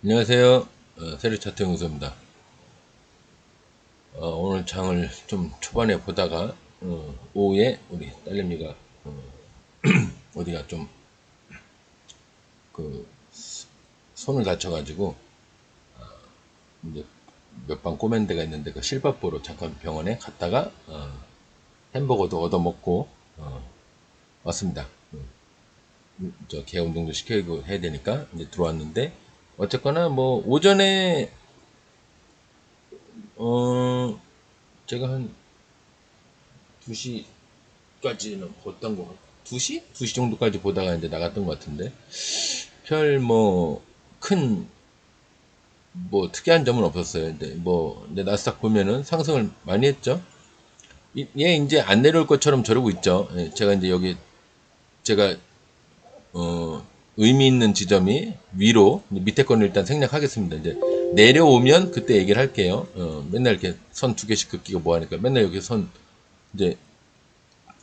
안녕하세요. 세르차트 연구소입니다. 오늘 장을 좀 초반에 보다가 오후에 우리 딸내미가 어디가 좀 그 손을 다쳐가지고 이제 몇 방 꼬맨 데가 있는데 그 실밥 보러 잠깐 병원에 갔다가 햄버거도 얻어 먹고 왔습니다. 저 개 운동도 시키고 해야 되니까 이제 들어왔는데 어쨌거나 뭐 오전에 어 제가 한 2시까지는 봤던 거 같아요. 2시? 2시 정도까지 보다가 이제 나갔던 것 같은데 별 뭐 특이한 점은 없었어요. 근데 나스닥 보면은 상승을 많이 했죠. 얘 이제 안 내려올 것처럼 저러고 있죠. 예, 제가 이제 여기 제가 의미 있는 지점이 위로 밑에 거는 일단 생략하겠습니다. 이제 내려오면 그때 얘기를 할게요. 맨날 이렇게 선 두 개씩 긋기가 뭐 하니까 맨날 여기 선 이제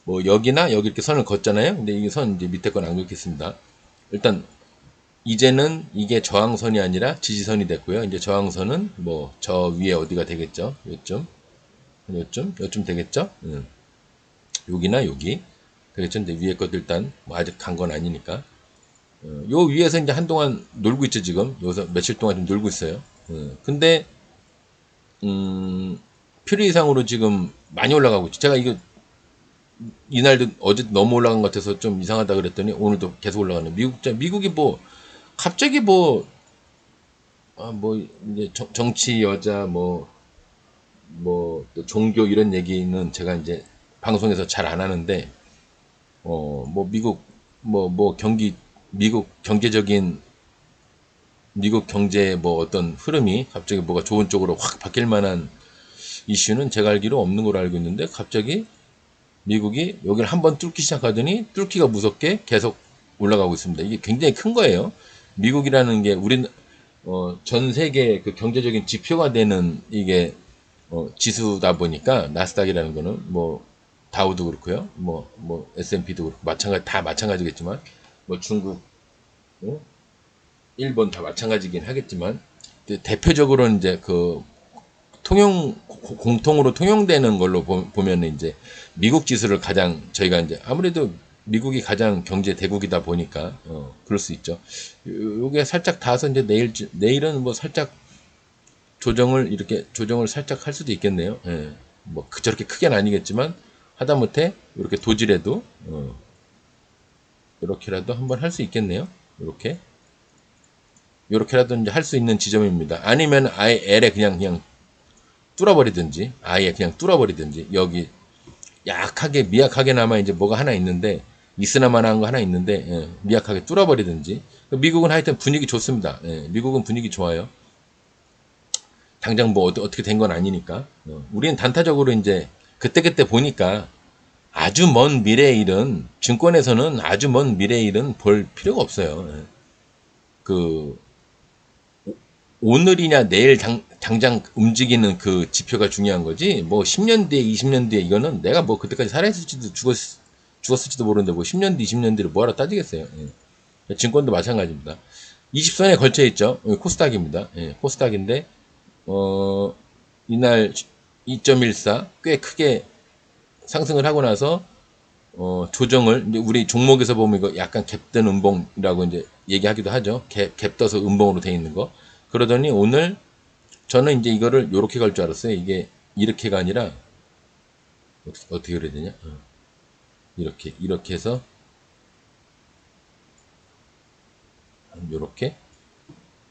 뭐 여기나 여기 이렇게 선을 걷잖아요. 근데 이 선 이제 밑에 건 안 긋겠습니다. 일단 이제는 이게 저항선이 아니라 지지선이 됐고요. 이제 저항선은 뭐 저 위에 어디가 되겠죠? 요쯤 되겠죠? 여기나 여기 되겠죠? 근데 위에 것도 일단 뭐 아직 간 건 아니니까 요 위에서 이제 한동안 놀고 있죠 지금. 여기서 며칠 동안 좀 놀고 있어요. 근데 필요 이상으로 지금 많이 올라가고 있죠. 제가 이거 이날도 어제 너무 올라간 것 같아서 좀 이상하다 그랬더니 오늘도 계속 올라가네. 미국이 뭐 갑자기 뭐 이제 정치 여자 또 종교 이런 얘기는 제가 이제 방송에서 잘 안 하는데 뭐 미국 미국 경제적인 미국 경제의 뭐 어떤 흐름이 갑자기 뭐가 좋은 쪽으로 확 바뀔 만한 이슈는 제가 알기로 없는 걸로 알고 있는데 갑자기 미국이 여기를 한번 뚫기 시작하더니 뚫기가 무섭게 계속 올라가고 있습니다. 이게 굉장히 큰 거예요. 미국이라는 게 전 세계 그 경제적인 지표가 되는 이게 지수다 보니까 나스닥이라는 거는 뭐 다우도 그렇고요. 뭐 S&P도 그렇고 다 마찬가지겠지만 뭐 중국, 어? 일본 다 마찬가지긴 하겠지만 대표적으로 이제 그 공통으로 통용되는 걸로 보면은 이제 미국 지수를 가장 저희가 이제 아무래도 미국이 가장 경제 대국이다 보니까 그럴 수 있죠. 요게 살짝 닿아서 이제 내일은 뭐 살짝 조정을 살짝 할 수도 있겠네요. 예. 뭐 저렇게 크게는 아니겠지만 하다못해 이렇게 도지라도 이렇게라도 한번 할 수 있겠네요. 이렇게라도 이제 할 수 있는 지점입니다. 아니면 아예 L에 그냥 뚫어버리든지 아예 그냥 뚫어버리든지 여기 약하게 미약하게나마 이제 뭐가 하나 있는데 있으나마나한 거 하나 있는데 미약하게 뚫어버리든지. 미국은 하여튼 분위기 좋습니다. 미국은 분위기 좋아요. 당장 뭐 어떻게 된 건 아니니까. 우리는 단타적으로 이제 그때그때 보니까 아주 먼 미래의 일은 증권에서는 아주 먼 미래의 일은 볼 필요가 없어요. 그 오늘이냐 내일 당장 움직이는 그 지표가 중요한 거지. 뭐 10년 뒤에 20년 뒤에 이거는 내가 뭐 그때까지 살아있을지도 죽었을지도 모르는데 뭐 10년 뒤 20년 뒤를 뭐하러 따지겠어요. 증권도 마찬가지입니다. 20선에 걸쳐 있죠. 코스닥입니다. 코스닥인데 이날 2.14 꽤 크게 상승을 하고 나서 조정을 이제 우리 종목에서 보면 이거 약간 갭뜬 음봉이라고 이제 얘기하기도 하죠. 갭 떠서 음봉으로 돼 있는 거. 그러더니 오늘 저는 이제 이거를 요렇게 갈 줄 알았어요. 이게 이렇게가 아니라 어떻게 그래야 되냐? 이렇게 해서 요렇게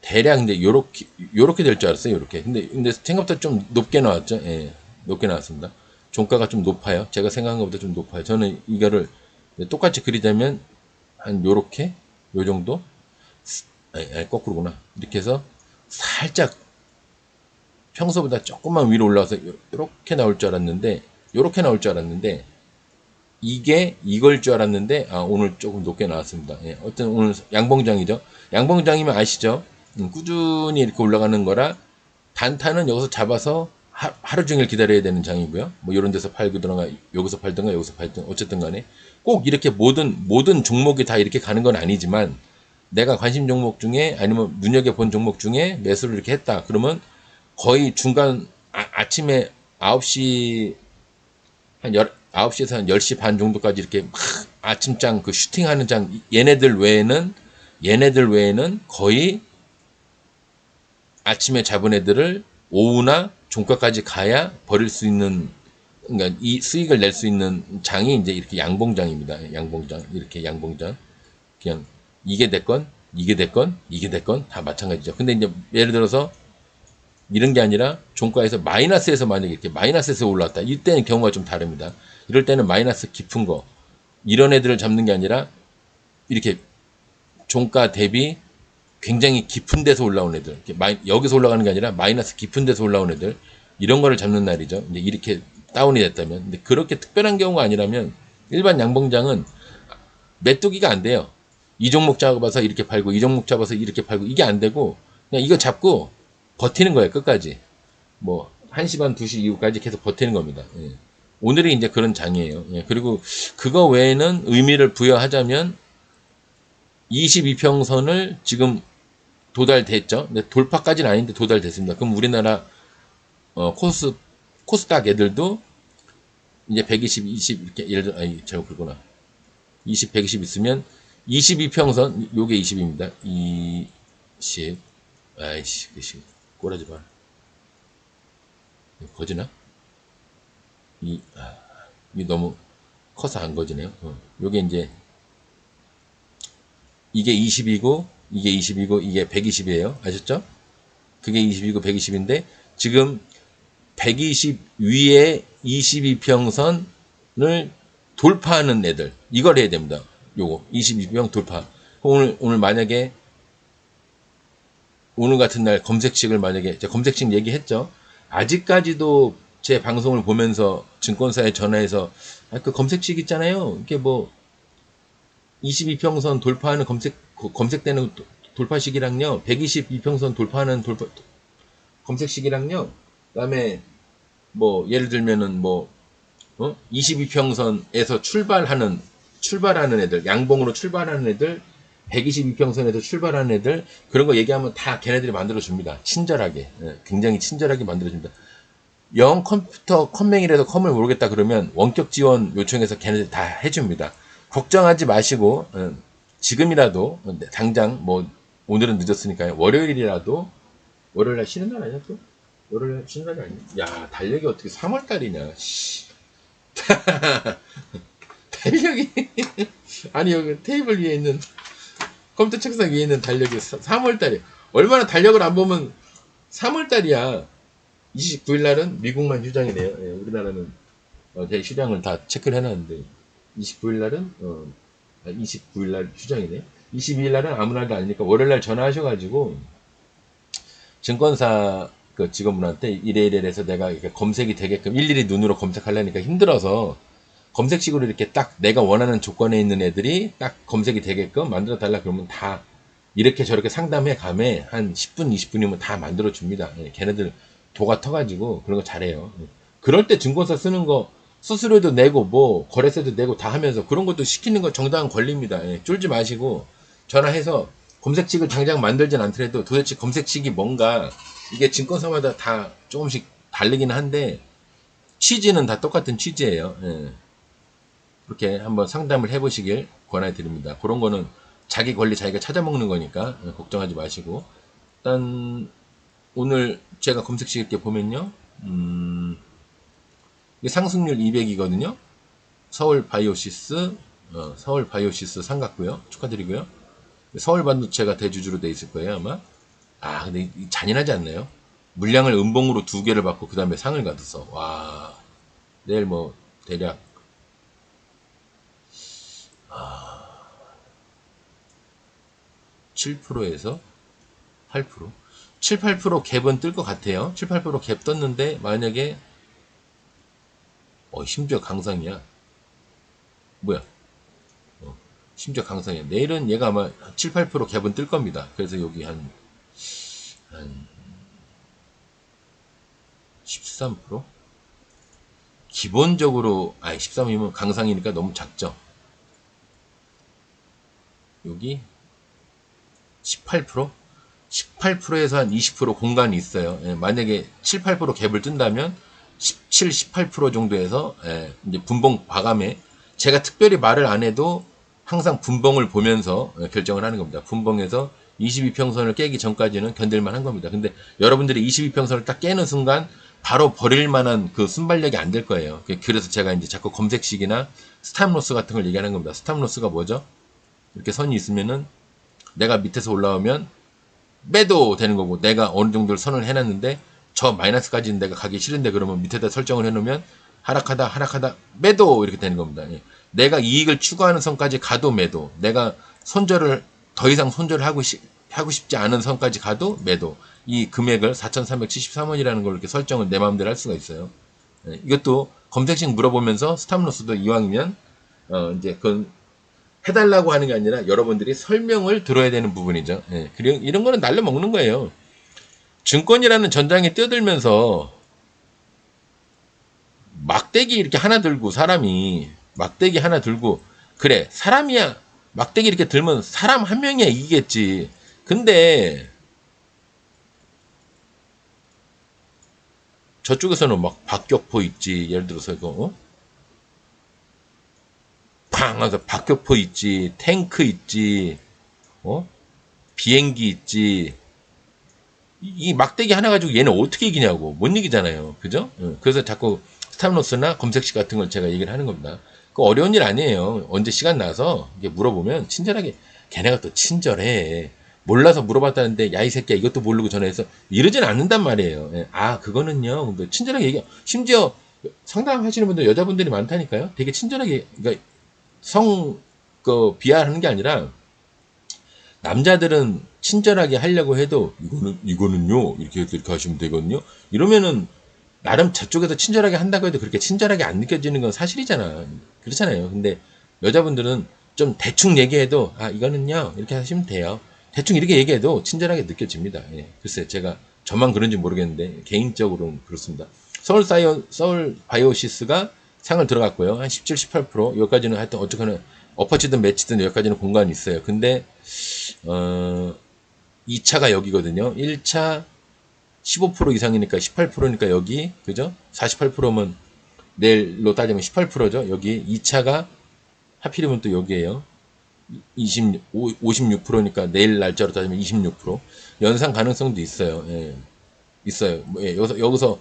대략 이제 요렇게 될 줄 알았어요. 요렇게. 근데 생각보다 좀 높게 나왔죠. 예. 높게 나왔습니다. 종가가 좀 높아요. 제가 생각한 것보다 좀 높아요. 저는 이거를 똑같이 그리자면 한 요렇게 요 정도 아니, 거꾸로구나. 이렇게 해서 살짝 평소보다 조금만 위로 올라와서 이렇게 나올 줄 알았는데 요렇게 나올 줄 알았는데 이게 이걸 줄 알았는데 오늘 조금 높게 나왔습니다. 예, 어떤 오늘 양봉장이죠. 양봉장이면 아시죠? 꾸준히 이렇게 올라가는 거라 단타는 여기서 잡아서 하루 종일 기다려야 되는 장이고요. 뭐 이런 데서 팔거나 여기서 팔든가 여기서 팔든 어쨌든 간에 꼭 이렇게 모든 종목이 다 이렇게 가는 건 아니지만 내가 관심 종목 중에 아니면 눈여겨본 종목 중에 매수를 이렇게 했다. 그러면 거의 중간 아침에 9시 한 9시에서 한 10시 반 정도까지 이렇게 막 아침장 그 슈팅하는 장 얘네들 외에는 거의 아침에 잡은 애들을 오후나 종가까지 가야 버릴 수 있는 그러니까 이 수익을 낼 수 있는 장이 이제 이렇게 양봉장입니다. 양봉장 이렇게 양봉장 그냥 이게 됐건 이게 됐건 이게 됐건 다 마찬가지죠. 근데 이제 예를 들어서 이런 게 아니라 종가에서 마이너스에서 만약에 이렇게 마이너스에서 올라왔다. 이때는 경우가 좀 다릅니다. 이럴 때는 마이너스 깊은 거 이런 애들을 잡는 게 아니라 이렇게 종가 대비 굉장히 깊은 데서 올라온 애들 이렇게 여기서 올라가는 게 아니라 마이너스 깊은 데서 올라온 애들 이런 거를 잡는 날이죠. 이제 이렇게 다운이 됐다면 근데 그렇게 특별한 경우가 아니라면 일반 양봉장은 메뚜기가 안 돼요. 이 종목 잡아서 이렇게 팔고 이 종목 잡아서 이렇게 팔고 이게 안 되고 그냥 이거 잡고 버티는 거예요. 끝까지. 뭐 1시 반 2시 이후까지 계속 버티는 겁니다. 예. 오늘이 이제 그런 장이에요. 예. 그리고 그거 외에는 의미를 부여하자면 22평선을 지금 도달됐죠. 근데 돌파까지는 아닌데 도달됐습니다. 그럼 우리나라 코스닥 애들도 이제 120, 20 이렇게 예를 들어 잘못 그구나. 20, 120 있으면 22평선 요게 20입니다. 20 아이씨 그씨 꼬라지 마. 거지나? 이 너무 커서 안 거지네요. 요게 이제 이게 20이고 이게 20이고 이게 120이에요. 아셨죠? 그게 20이고 120인데 지금 120 위에 22평선을 돌파하는 애들 이걸 해야 됩니다. 요거 22평 돌파. 오늘 만약에 오늘 같은 날 검색식을 만약에 제가 검색식 얘기했죠. 아직까지도 제 방송을 보면서 증권사에 전화해서 그 검색식 있잖아요. 이게 뭐 22평선 돌파하는 검색되는 돌파식이랑요. 122평선 돌파하는 검색식이랑요. 그다음에 뭐 예를 들면은 뭐 22평선에서 출발하는 애들, 양봉으로 출발하는 애들, 122평선에서 출발하는 애들 그런 거 얘기하면 다 걔네들이 만들어 줍니다. 친절하게. 굉장히 친절하게 만들어 줍니다. 영 컴퓨터 컴맹이라도 컴을 모르겠다 그러면 원격 지원 요청해서 걔네들 다 해줍니다. 걱정하지 마시고 지금이라도 당장 뭐 오늘은 늦었으니까요. 월요일날 쉬는 날 아니야 또? 월요일날 쉬는 날이 아니야? 야 달력이 어떻게 3월달이냐? 달력이 아니 여기 테이블 위에 있는 컴퓨터 책상 위에 있는 달력이 3월달이야. 얼마나 달력을 안 보면 3월달이야. 29일 날은 미국만 휴장이네요. 예, 우리나라는 제 휴장을 다 체크를 해놨는데 29일 날은 29일 날 휴장이네. 22일 날은 아무 날도 아니니까 월요일 날 전화하셔가지고 증권사 그 직원분한테 이래 해서 내가 이렇게 검색이 되게끔 일일이 눈으로 검색하려니까 힘들어서 검색식으로 이렇게 딱 내가 원하는 조건에 있는 애들이 딱 검색이 되게끔 만들어 달라 그러면 다 이렇게 저렇게 상담해 감에 한 10분 20분이면 다 만들어 줍니다. 예, 걔네들 도가 터가지고 그런 거 잘해요. 예. 그럴 때 증권사 쓰는 거 수수료도 내고 뭐 거래세도 내고 다 하면서 그런 것도 시키는 거 정당한 권리입니다. 예, 쫄지 마시고 전화해서 검색식을 당장 만들진 않더라도 도대체 검색식이 뭔가 이게 증권사마다 다 조금씩 다르긴 한데 취지는 다 똑같은 취지예요. 예. 그렇게 한번 상담을 해보시길 권해드립니다. 그런 거는 자기 권리 자기가 찾아먹는 거니까 걱정하지 마시고 일단 오늘 제가 검색식 이렇게 보면요. 상승률 200이거든요. 서울 바이오시스 상갔고요. 축하드리고요. 서울 반도체가 대주주로 돼 있을 거예요 아마. 근데 잔인하지 않나요? 물량을 음봉으로 2개를 받고 그 다음에 상을 받았어. 와 내일 뭐 대략 7%에서 8%? 7, 8% 갭은 뜰 것 같아요. 7, 8% 갭 떴는데 만약에 심지어 강상이야. 뭐야? 심지어 강상이야. 내일은 얘가 아마 7, 8% 갭은 뜰 겁니다. 그래서 여기 한 13%? 기본적으로 13이면 강상이니까 너무 작죠. 여기 18%? 18%에서 한 20% 공간이 있어요. 예, 만약에 7, 8% 갭을 뜬다면 17, 18% 정도에서 예, 이제 분봉 과감에 제가 특별히 말을 안 해도 항상 분봉을 보면서 결정을 하는 겁니다. 분봉에서 22평선을 깨기 전까지는 견딜만 한 겁니다. 근데 여러분들이 22평선을 딱 깨는 순간 바로 버릴 만한 그 순발력이 안 될 거예요. 그래서 제가 이제 자꾸 검색식이나 스탑로스 같은 걸 얘기하는 겁니다. 스탑로스가 뭐죠? 이렇게 선이 있으면은 내가 밑에서 올라오면 매도 되는 거고, 내가 어느 정도를 선을 해놨는데 저 마이너스까지는 내가 가기 싫은데 그러면 밑에다 설정을 해놓으면 하락하다 매도 이렇게 되는 겁니다. 예. 내가 이익을 추구하는 선까지 가도 매도, 내가 손절을 더 이상 손절을 하고 싶지 않은 선까지 가도 매도. 이 금액을 4,373원이라는 걸 이렇게 설정을 내 마음대로 할 수가 있어요. 예. 이것도 검색식 물어보면서 스탑로스도 이왕이면 이제 그건 해달라고 하는 게 아니라 여러분들이 설명을 들어야 되는 부분이죠. 예. 그리고 이런 거는 날려 먹는 거예요. 증권이라는 전장에 뛰어들면서 막대기 이렇게 하나 들고, 사람이 막대기 하나 들고, 그래 사람이야, 막대기 이렇게 들면 사람 한 명이야 이기겠지. 근데 저쪽에서는 막 박격포 있지, 예를 들어서 이거 팡 하서 박격포 있지, 탱크 있지, 어 비행기 있지. 이 막대기 하나 가지고 얘는 어떻게 이기냐고. 못 이기잖아요. 그죠? 그래서 자꾸 스탑로스나 검색식 같은 걸 제가 얘기를 하는 겁니다. 그 어려운 일 아니에요. 언제 시간 나서 이게 물어보면 친절하게, 걔네가 또 친절해. 몰라서 물어봤다는데 야 이 새끼야 이것도 모르고 전화해서 이러진 않는단 말이에요. 예. 아 그거는요. 친절하게 얘기. 심지어 상담하시는 분들 여자분들이 많다니까요. 되게 친절하게, 그러니까 비하하는 게 아니라 남자들은 친절하게 하려고 해도 이거는요 이렇게 하시면 되거든요. 이러면은 나름 저쪽에서 친절하게 한다고 해도 그렇게 친절하게 안 느껴지는 건 사실이잖아. 그렇잖아요. 근데 여자분들은 좀 대충 얘기해도 아 이거는요 이렇게 하시면 돼요. 대충 이렇게 얘기해도 친절하게 느껴집니다. 예. 글쎄 제가 저만 그런지 모르겠는데 개인적으로는 그렇습니다. 서울 바이오시스가 상을 들어갔고요. 한 17, 18% 여기까지는 하여튼 어쨌거나 엎어치든 매치든 여기까지는 공간이 있어요. 근데 2차가 여기거든요. 1차 15% 이상이니까 18%니까 여기, 그죠? 48%면 내일로 따지면 18%죠. 여기 2차가 하필이면 또 여기에요. 56%니까 내일 날짜로 따지면 26%. 연상 가능성도 있어요. 예. 있어요. 예. 여기서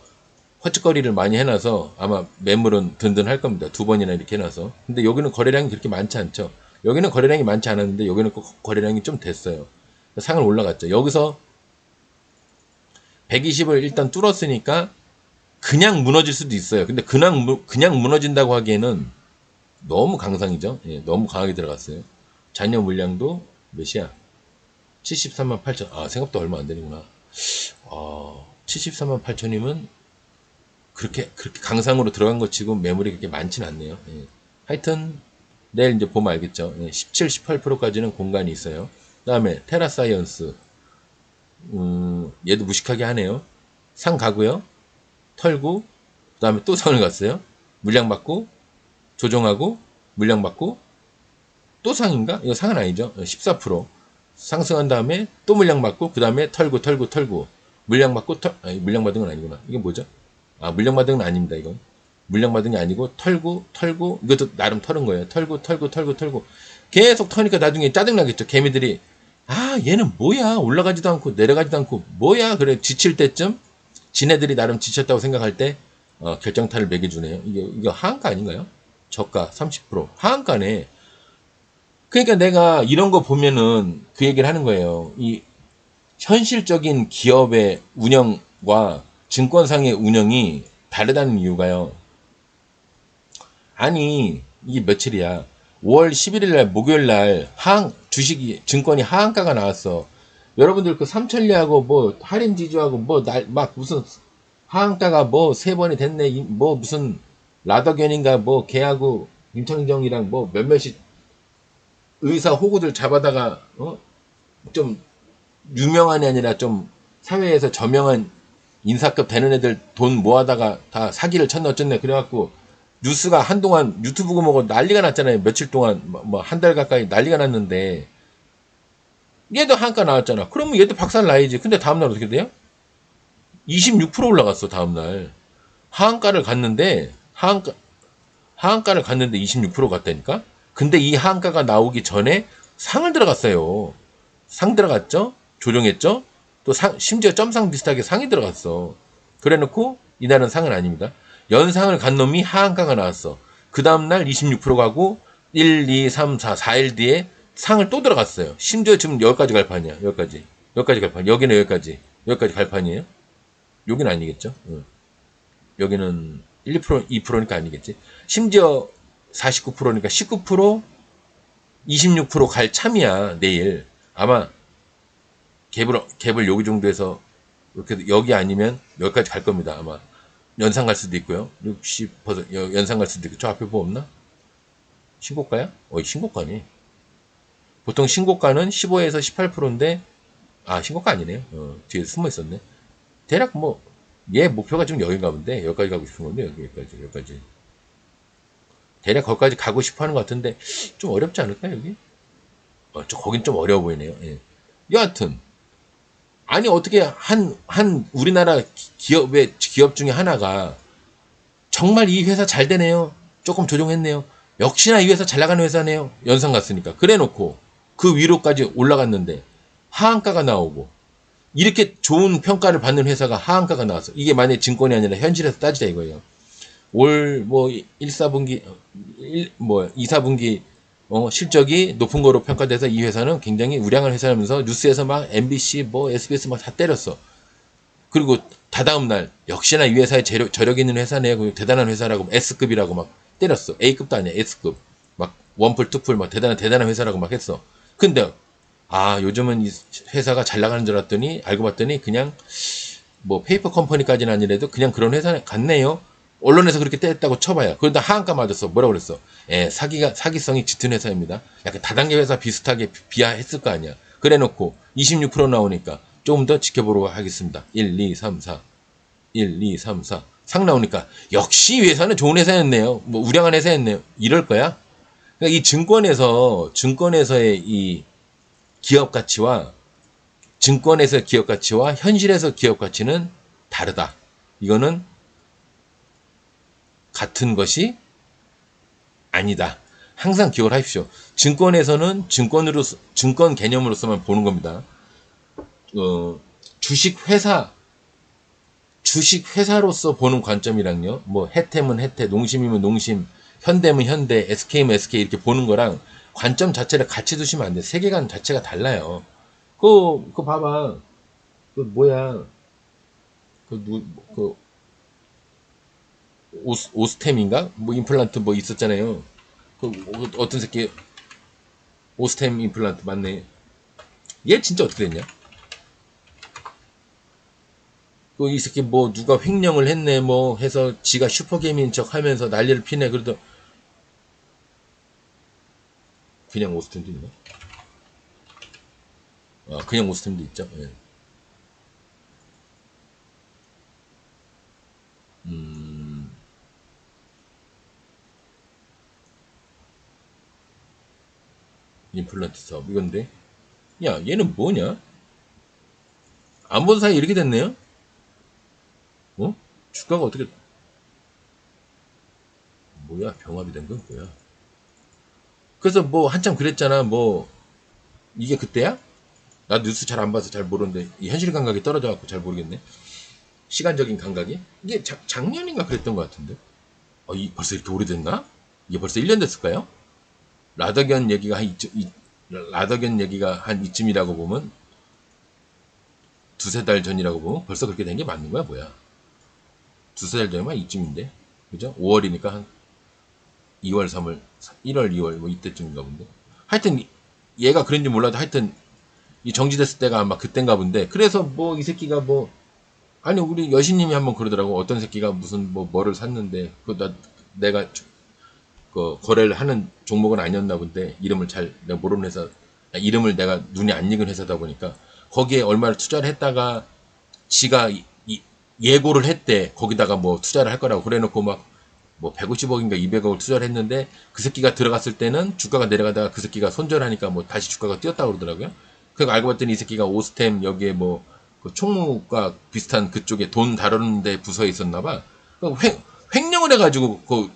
헛짓거리를 많이 해놔서 아마 매물은 든든할 겁니다. 두 번이나 이렇게 해놔서. 근데 여기는 거래량이 그렇게 많지 않죠. 여기는 거래량이 많지 않았는데 여기는 거래량이 좀 됐어요. 상을 올라갔죠. 여기서 120을 일단 뚫었으니까 그냥 무너질 수도 있어요. 근데 그냥 무너진다고 하기에는 너무 강상이죠. 예, 너무 강하게 들어갔어요. 잔여 물량도 몇이야? 73만 8천. 아, 생각보다 얼마 안 되는구나. 73만 8천이면 그렇게 강상으로 들어간 것 치고 매물이 그렇게 많진 않네요. 예. 하여튼 내일 이제 보면 알겠죠. 예, 17, 18%까지는 공간이 있어요. 그 다음에 테라사이언스, 얘도 무식하게 하네요. 상 가고요. 털고, 그 다음에 또 상을 갔어요. 물량 받고, 조정하고, 물량 받고, 또 상인가? 이거 상은 아니죠. 14%. 상승한 다음에 또 물량 받고, 그 다음에 털고. 물량 받고, 아니, 물량 받은 건 아니구나. 이게 뭐죠? 아, 물량 받은 건 아닙니다, 이건. 물량 받은 게 아니고, 털고, 이것도 나름 털은 거예요. 털고. 계속 터니까 나중에 짜증나겠죠. 개미들이. 아, 얘는 뭐야? 올라가지도 않고, 내려가지도 않고, 뭐야? 그래, 지칠 때쯤, 지네들이 나름 지쳤다고 생각할 때, 결정타를 매겨주네요. 이거 하한가 아닌가요? 저가 30%. 하한가네. 그러니까 내가 이런 거 보면은 그 얘기를 하는 거예요. 이 현실적인 기업의 운영과 증권상의 운영이 다르다는 이유가요. 아니, 이게 며칠이야. 5월 11일 날 목요일 날 주식이 증권이 하한가가 나왔어. 여러분들 그 삼천리하고 뭐 할인 지주하고 뭐 막 무슨 하한가가 뭐 3번이 됐네. 뭐 무슨 라더견인가 뭐 걔하고 임창정이랑 뭐 몇몇이 의사 호구들 잡아다가 좀 유명한이 아니라 좀 사회에서 저명한 인사급 되는 애들 돈 모아다가 다 사기를 쳤네 어쨌네. 그래갖고 뉴스가 한동안 유튜브 보고 난리가 났잖아요. 며칠 동안 뭐 한 달 가까이 난리가 났는데 얘도 하한가 나왔잖아. 그러면 얘도 박살 나야지. 근데 다음날 어떻게 돼요? 26% 올라갔어, 다음날. 하한가를 갔는데, 하한가를 갔는데 26% 갔다니까? 근데 이 하한가가 나오기 전에 상을 들어갔어요. 상 들어갔죠? 조정했죠? 또 심지어 점상 비슷하게 상이 들어갔어. 그래 놓고, 이날은 상은 아닙니다. 연상을 간 놈이 하한가가 나왔어. 그 다음날 26% 가고, 1, 2, 3, 4, 4일 뒤에 상을 또 들어갔어요. 심지어 지금 여기까지 갈 판이야. 여기까지. 여기까지 갈 판. 여기는 여기까지. 여기까지 갈 판이에요. 여기는 아니겠죠? 응. 여기는 1, 2%, 2%니까 아니겠지. 심지어 49%니까 19%, 26%갈 참이야, 내일. 아마 갭을 여기 정도에서 이렇게 여기 아니면 여기까지 갈 겁니다, 아마. 연상 갈 수도 있고요. 60% 연상 갈 수도 있고. 저 앞에 뭐 없나? 신고가야? 신고가네. 보통 신고가는 15에서 18%인데, 신고가 아니네요. 뒤에 숨어 있었네. 대략 뭐, 얘 목표가 좀 여긴가 본데, 여기까지 가고 싶은 건데, 여기까지. 대략 거기까지 가고 싶어 하는 것 같은데, 좀 어렵지 않을까, 여기? 거긴 좀 어려워 보이네요. 예. 여하튼, 아니, 어떻게 우리나라 기업 중에 하나가, 정말 이 회사 잘 되네요. 조금 조정했네요. 역시나 이 회사 잘 나가는 회사네요. 연상 갔으니까. 그래 놓고, 그 위로까지 올라갔는데, 하한가가 나오고, 이렇게 좋은 평가를 받는 회사가 하한가가 나왔어. 이게 만약에 증권이 아니라 현실에서 따지자 이거예요. 올 뭐 1, 4분기 2, 4분기 실적이 높은 거로 평가돼서 이 회사는 굉장히 우량한 회사라면서 뉴스에서 막 MBC 뭐 SBS 막 다 때렸어. 그리고 다다음 날 역시나 이 회사에 저력 있는 회사네요. 대단한 회사라고 S급이라고 막 때렸어. A급도 아니야. S급. 막 원풀 투풀 막 대단한 회사라고 막 했어. 근데 요즘은 이 회사가 잘 나가는 줄 알았더니 알고 봤더니 그냥 뭐 페이퍼 컴퍼니까지는 아니래도 그냥 그런 회사 같네요. 언론에서 그렇게 뗐다고 쳐봐요. 그런데 하한가 맞았어. 뭐라고 그랬어? 사기성이 짙은 회사입니다. 약간 다단계 회사 비슷하게 비하했을 거 아니야. 그래 놓고 26% 나오니까 조금 더 지켜보도록 하겠습니다. 1, 2, 3, 4. 1, 2, 3, 4. 상 나오니까 역시 이 회사는 좋은 회사였네요. 뭐 우량한 회사였네요. 이럴 거야. 그러니까 이 증권에서의 이 기업 가치와 증권에서 기업 가치와 현실에서 기업 가치는 다르다. 이거는 같은 것이 아니다. 항상 기억을 하십시오. 증권에서는 증권 개념으로서만 보는 겁니다. 주식 회사로서 보는 관점이랑요. 뭐 해템은 해템, 농심이면 농심, 현대면 현대, SK면 SK 이렇게 보는 거랑 관점 자체를 같이 두시면 안 돼. 세계관 자체가 달라요. 그거 봐봐. 그 뭐야? 그 오스템인가? 뭐 임플란트 뭐 있었잖아요. 어떤 새끼 오스템 임플란트 맞네. 얘 진짜 어떻게 됐냐? 이 새끼 뭐 누가 횡령을 했네 뭐 해서 지가 슈퍼게임인 척 하면서 난리를 피네. 그래도 그냥 오스템도 있나? 그냥 오스템도 있죠. 예. 음, 임플란트 사업 이건데. 야, 얘는 뭐냐? 안 본 사이 이렇게 됐네요? 주가가 어떻게 뭐야? 병합이 된 건 뭐야? 그래서 뭐 한참 그랬잖아. 뭐 이게 그때야? 나 뉴스 잘 안 봐서 잘 모르는데 이 현실 감각이 떨어져 갖고 잘 모르겠네. 시간적인 감각이 이게 작년인가 그랬던 것 같은데. 벌써 이렇게 오래됐나? 이게 벌써 1년 됐을까요? 라더견 얘기가 라더견 얘기가 한 이쯤이라고 보면 두세 달 전이라고 보면 벌써 그렇게 된 게 맞는 거야 뭐야? 두세 달 전이면 이쯤인데, 그죠? 5월이니까 한 2월, 3월, 1월, 2월 뭐 이때쯤인가 본데. 하여튼 얘가 그런지 몰라도 하여튼 이 정지됐을 때가 아마 그땐가 본데. 그래서 뭐 이 새끼가 뭐 아니 우리 여신님이 한번 그러더라고. 어떤 새끼가 무슨 뭐를 샀는데 내가 그 거래를 하는 종목은 아니었나 본데 이름을 잘 내가 모르는 회사, 이름을 내가 눈이 안 익은 회사다 보니까 거기에 얼마를 투자를 했다가 지가 예고를 했대. 거기다가 뭐 투자를 할 거라고 그래놓고 막 뭐 150억인가 200억을 투자를 했는데 그 새끼가 들어갔을 때는 주가가 내려가다가 그 새끼가 손절하니까 뭐 다시 주가가 뛰었다고 그러더라고요. 그거 알고 봤더니 이 새끼가 오스템 여기에 뭐, 그 총무과 비슷한 그쪽에 돈 다루는데 부서에 있었나봐. 횡령을 해가지고 그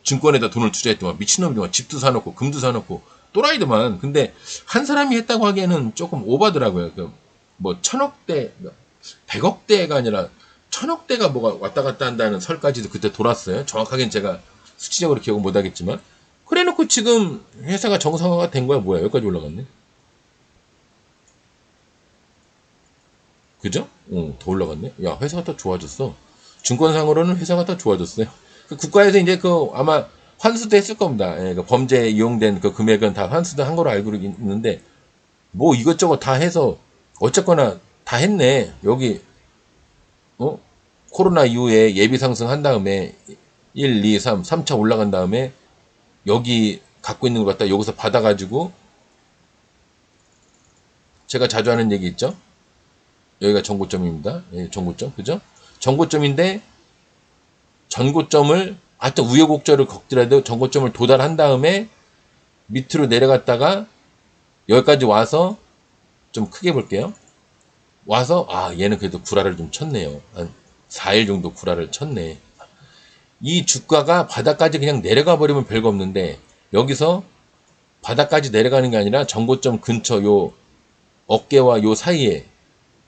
증권에다 돈을 투자했더만 미친놈이더만. 집도 사놓고 금도 사놓고 또라이더만. 근데 한 사람이 했다고 하기에는 조금 오바더라고요. 뭐 1000억대, 100억대가 아니라 1000억대가 뭐가 왔다 갔다 한다는 설까지도 그때 돌았어요. 정확하게는 제가 수치적으로 기억은 못하겠지만. 그래놓고 지금 회사가 정상화가 된 거야. 뭐야, 여기까지 올라갔네. 그죠? 더 올라갔네. 야, 회사가 더 좋아졌어. 증권상으로는 회사가 더 좋아졌어요. 국가에서 이제 아마 환수도 했을 겁니다. 예, 범죄에 이용된 그 금액은 다 환수도 한 거로 알고 있는데, 뭐 이것저것 다 해서, 어쨌거나 다 했네. 여기, 코로나 이후에 예비 상승한 다음에, 1, 2, 3차 올라간 다음에, 여기 갖고 있는 걸 갖다 여기서 받아가지고, 제가 자주 하는 얘기 있죠? 여기가 전고점입니다. 예, 전고점. 그죠? 전고점인데, 전고점을, 하여튼 우여곡절을 겪더라도 전고점을 도달한 다음에, 밑으로 내려갔다가, 여기까지 와서, 좀 크게 볼게요. 와서, 얘는 그래도 구라를 좀 쳤네요. 한 4일 정도 구라를 쳤네. 이 주가가 바닥까지 그냥 내려가 버리면 별거 없는데, 여기서 바닥까지 내려가는 게 아니라 전고점 근처 요 어깨와 요 사이에,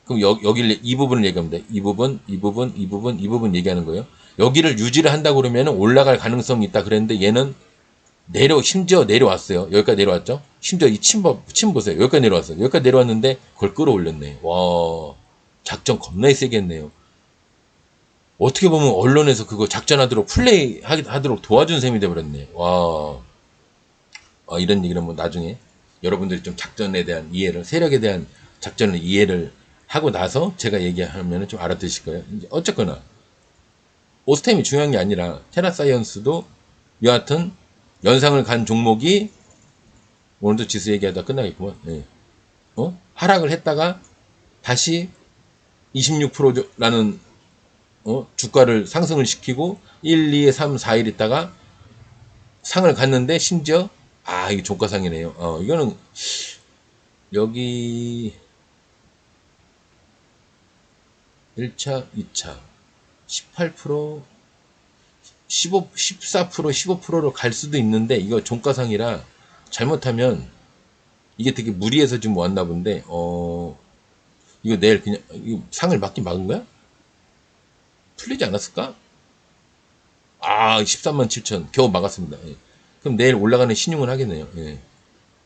그럼 여기를, 이 부분을 얘기합니다. 이 부분 얘기하는 거예요. 여기를 유지를 한다고 그러면 올라갈 가능성이 있다 그랬는데, 얘는 심지어 내려왔어요. 여기까지 내려왔죠? 심지어 침 보세요. 여기까지 내려왔어요. 여기까지 내려왔는데, 그걸 끌어올렸네. 와, 작전 겁나 세게 했네요. 어떻게 보면 언론에서 그거 작전하도록 플레이 하도록 도와준 셈이 돼버렸네. 와, 이런 얘기는 뭐 나중에 여러분들이 좀 작전에 대한 이해를, 세력에 대한 작전을 이해를 하고 나서 제가 얘기하면 좀 알아들으실 거예요. 어쨌거나 오스템이 중요한 게 아니라 테라사이언스도 여하튼 연상을 간 종목이, 오늘도 지수 얘기하다 끝나겠구만. 예. 하락을 했다가 다시 26%라는 주가를 상승을 시키고 1, 2, 3, 4일 있다가 상을 갔는데, 심지어 이게 종가상이네요. 이거는 여기 1차, 2차 18%, 15, 14%, 15%로 갈 수도 있는데, 이거 종가상이라 잘못하면 이게 되게 무리해서 지금 왔나 본데, 이거 내일 그냥 이거 상을 막긴 막은 거야? 풀리지 않았을까? 13만 7천 겨우 막았습니다. 예. 그럼 내일 올라가는 신용을 하겠네요. 예.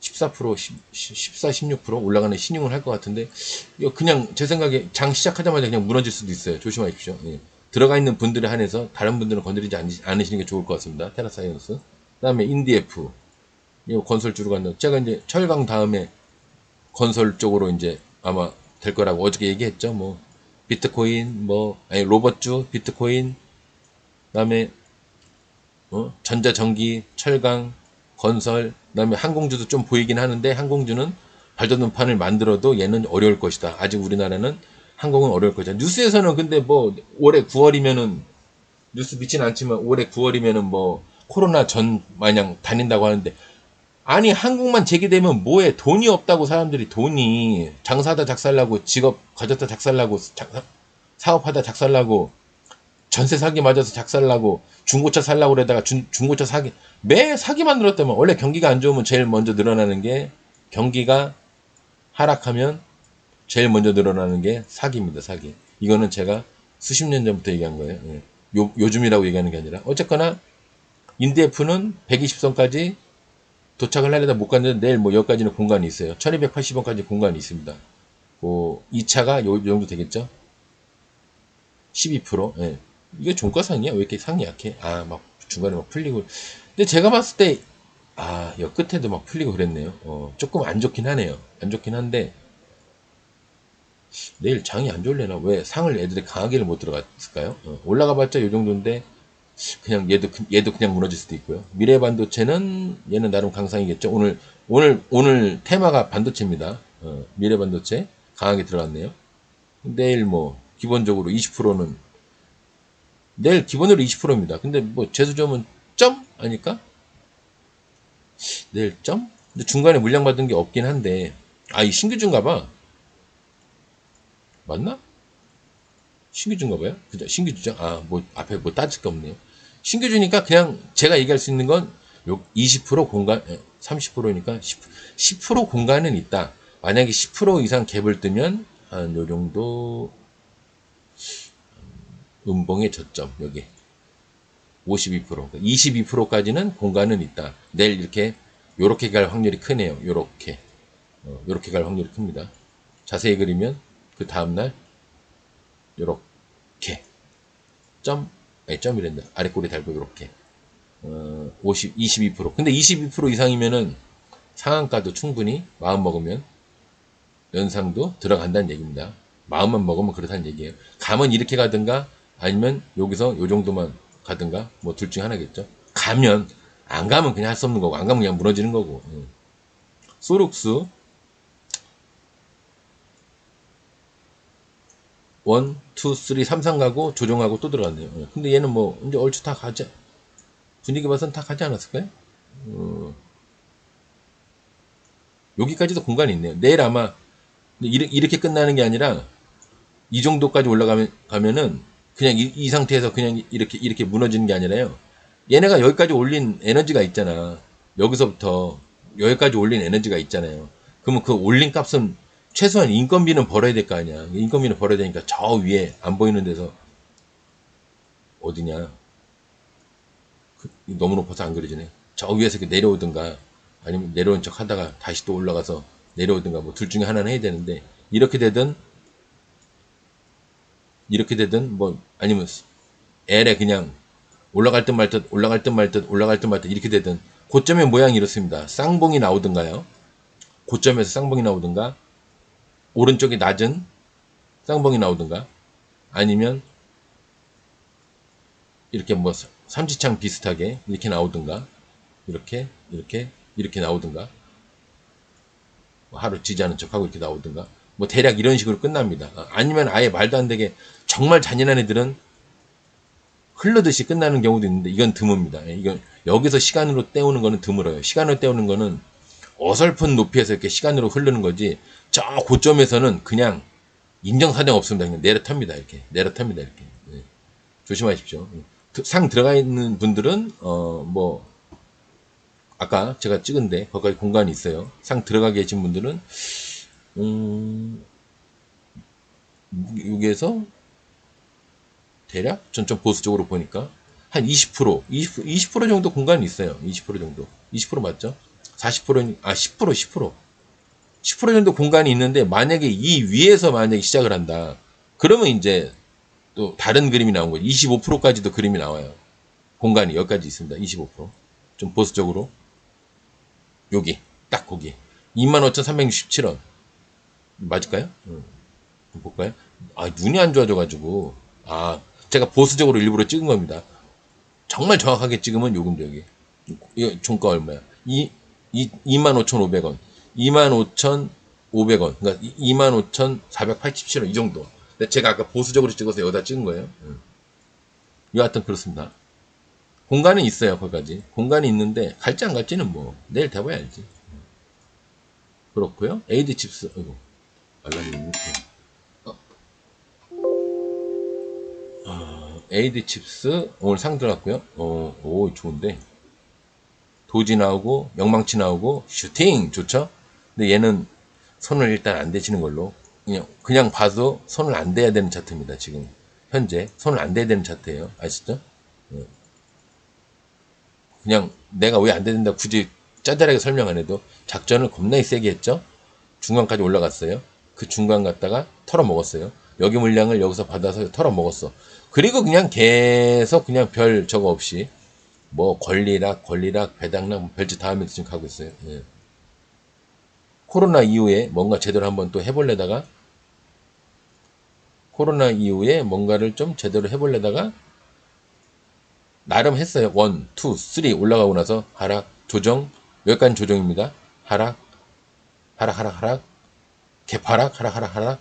14%, 14, 16% 올라가는 신용을 할 것 같은데, 이거 그냥 제 생각에 장 시작하자마자 그냥 무너질 수도 있어요. 조심하십시오. 예. 들어가 있는 분들에 한해서 다른 분들은 건드리지 않으시는 게 좋을 것 같습니다. 테라사이언스. 그 다음에 인디에프. 이거 건설주로 간다. 제가 이제 철강 다음에 건설 쪽으로 이제 아마 될 거라고 어저께 얘기했죠. 뭐, 비트코인, 로봇주, 비트코인, 그 다음에, 전자전기, 철강, 건설, 그 다음에 항공주도 좀 보이긴 하는데, 항공주는 발전등판을 만들어도 얘는 어려울 것이다. 아직 우리나라는 항공은 어려울 것이다. 뉴스에서는 근데 뭐, 올해 9월이면은, 뉴스 믿진 않지만 올해 9월이면은 뭐, 코로나 전 마냥 다닌다고 하는데, 아니, 한국만 재개되면 뭐해? 돈이 없다고 사람들이, 돈이. 장사하다 작살나고, 직업 가졌다 작살나고, 사업하다 작살나고, 전세 사기 맞아서 작살나고, 중고차 살라고 그러다가 중고차 사기, 매 사기만 늘었다면, 원래 경기가 안 좋으면 제일 먼저 늘어나는 게, 경기가 하락하면 제일 먼저 늘어나는 게 사기입니다, 사기. 이거는 제가 수십 년 전부터 얘기한 거예요. 예. 요즘이라고 얘기하는 게 아니라. 어쨌거나, 인디에프는 120선까지 도착을 하려다 못 갔는데, 내일 뭐 여기까지는 공간이 있어요. 1280원까지 공간이 있습니다. 2차가 요 정도 되겠죠? 12%. 예. 이게 종가상이야? 왜 이렇게 상이 약해? 막 중간에 막 풀리고. 근데 제가 봤을 때, 여 끝에도 막 풀리고 그랬네요. 조금 안 좋긴 하네요. 안 좋긴 한데, 내일 장이 안 좋을래나? 왜 상을 애들이 강하게를 못 들어갔을까요? 올라가 봤자 요 정도인데, 그냥 얘도 그냥 무너질 수도 있고요. 미래 반도체는 얘는 나름 강상이겠죠. 오늘 테마가 반도체입니다. 미래 반도체 강하게 들어갔네요. 내일 뭐 기본적으로 20%는 내일 기본으로 20%입니다. 근데 뭐 재수 점은 점 아닐까? 내일 점? 근데 중간에 물량 받은 게 없긴 한데, 아, 이 신규주인가 봐. 맞나? 신규주인가 봐요? 그죠? 신규주죠? 아, 뭐, 앞에 뭐 따질 게 없네요. 신규주니까 그냥 제가 얘기할 수 있는 건 요 20% 공간, 30%니까 10% 공간은 있다. 만약에 10% 이상 갭을 뜨면 한 요 정도 음봉의 저점, 여기. 52%, 22%까지는 공간은 있다. 내일 이렇게, 요렇게 갈 확률이 크네요. 요렇게. 요렇게 갈 확률이 큽니다. 자세히 그리면 그 다음날 요렇게. 점이랬네. 아래 꼬리 달고 요렇게. 22%. 근데 22% 이상이면은 상한가도 충분히 마음 먹으면 연상도 들어간다는 얘기입니다. 마음만 먹으면 그렇다는 얘기예요. 가면 이렇게 가든가 아니면 여기서 요 정도만 가든가 뭐 둘 중에 하나겠죠. 가면 안 가면 그냥 할 수 없는 거고 안 가면 그냥 무너지는 거고. 소룩스 1, 2, 3, 3상 가고 조정하고 또 들어갔네요. 근데 얘는 뭐 이제 얼추 다 가지 분위기 봐서는 다 가지 않았을까요? 여기까지도 공간이 있네요. 내일 아마 이렇게 끝나는 게 아니라 이 정도까지 올라가면은 그냥 이 상태에서 그냥 이렇게 무너지는 게 아니라요. 얘네가 여기까지 올린 에너지가 있잖아. 여기서부터 여기까지 올린 에너지가 있잖아요. 그러면 그 올린 값은 최소한 인건비는 벌어야 될 거 아니야. 인건비는 벌어야 되니까 저 위에 안 보이는 데서 어디냐. 너무 높아서 안 그려지네. 저 위에서 이렇게 내려오든가 아니면 내려온 척 하다가 다시 또 올라가서 내려오든가 뭐 둘 중에 하나는 해야 되는데 이렇게 되든 뭐 아니면 L에 그냥 올라갈 듯 말 듯 올라갈 듯 말 듯 올라갈 듯 말 듯 이렇게 되든 고점의 모양이 이렇습니다. 쌍봉이 나오든가요. 고점에서 쌍봉이 나오든가 오른쪽이 낮은 쌍봉이 나오든가 아니면 이렇게 뭐 삼지창 비슷하게 이렇게 나오든가 이렇게 나오든가 뭐 하루 지지 않은 척하고 이렇게 나오든가 뭐 대략 이런 식으로 끝납니다. 아니면 아예 말도 안 되게 정말 잔인한 애들은 흘러듯이 끝나는 경우도 있는데 이건 드뭅니다. 이건 여기서 시간으로 때우는 거는 드물어요. 시간으로 때우는 거는 어설픈 높이에서 이렇게 시간으로 흐르는 거지 저 고점에서는 그냥 인정사정 없습니다. 그냥 내려탑니다. 이렇게 네. 조심하십시오. 상 들어가 있는 분들은 뭐 아까 제가 찍은데 거기까지 공간이 있어요. 상 들어가 계신 분들은 여기에서 대략 전 좀 보수적으로 보니까 한 20% 정도 공간이 있어요. 20% 정도. 20% 맞죠? 40%, 10% 정도 공간이 있는데 만약에 이 위에서 만약에 시작을 한다. 그러면 이제 또 다른 그림이 나온 거예요. 25%까지도 그림이 나와요. 공간이 여기까지 있습니다. 25%. 좀 보수적으로. 여기. 딱 거기. 25,367원. 맞을까요? 볼까요? 아, 눈이 안 좋아져가지고. 아, 제가 보수적으로 일부러 찍은 겁니다. 정말 정확하게 찍으면 요금도 여기. 이거 종가 얼마야? 25,500원. 25,500원. 그러니까 25,487원 이 정도. 근데 제가 아까 보수적으로 찍어서 여기다 찍은 거예요. 여하튼 그렇습니다. 공간은 있어요, 거기까지. 공간이 있는데 갈지 안 갈지는 뭐 내일 돼봐야 알지. 그렇고요. AD 칩스. 아이고. 알람이 AD 칩스 오늘 상 들어갔고요. 오 좋은데. 도지 나오고 명망치 나오고 슈팅 좋죠. 근데 얘는 손을 일단 안 대시는 걸로 그냥 봐도 손을 안 대야 되는 차트입니다. 지금 현재 손을 안 대야 되는 차트예요. 아시죠? 그냥 내가 왜 안 된다 굳이 짜잘하게 설명 안 해도 작전을 겁나게 세게 했죠. 중간까지 올라갔어요. 그 중간 갔다가 털어 먹었어요. 여기 물량을 여기서 받아서 털어 먹었어. 그리고 그냥 계속 그냥 별 저거 없이 뭐 권리락 배당락 별짓 다 하면서 지금 가고 있어요. 예. 코로나 이후에 뭔가 제대로 한번 또 해볼래다가 코로나 이후에 뭔가를 좀 제대로 해볼래다가 나름 했어요. 1, 2, 3 올라가고 나서 하락, 조정, 여기까지 조정입니다. 하락, 개파락, 하락.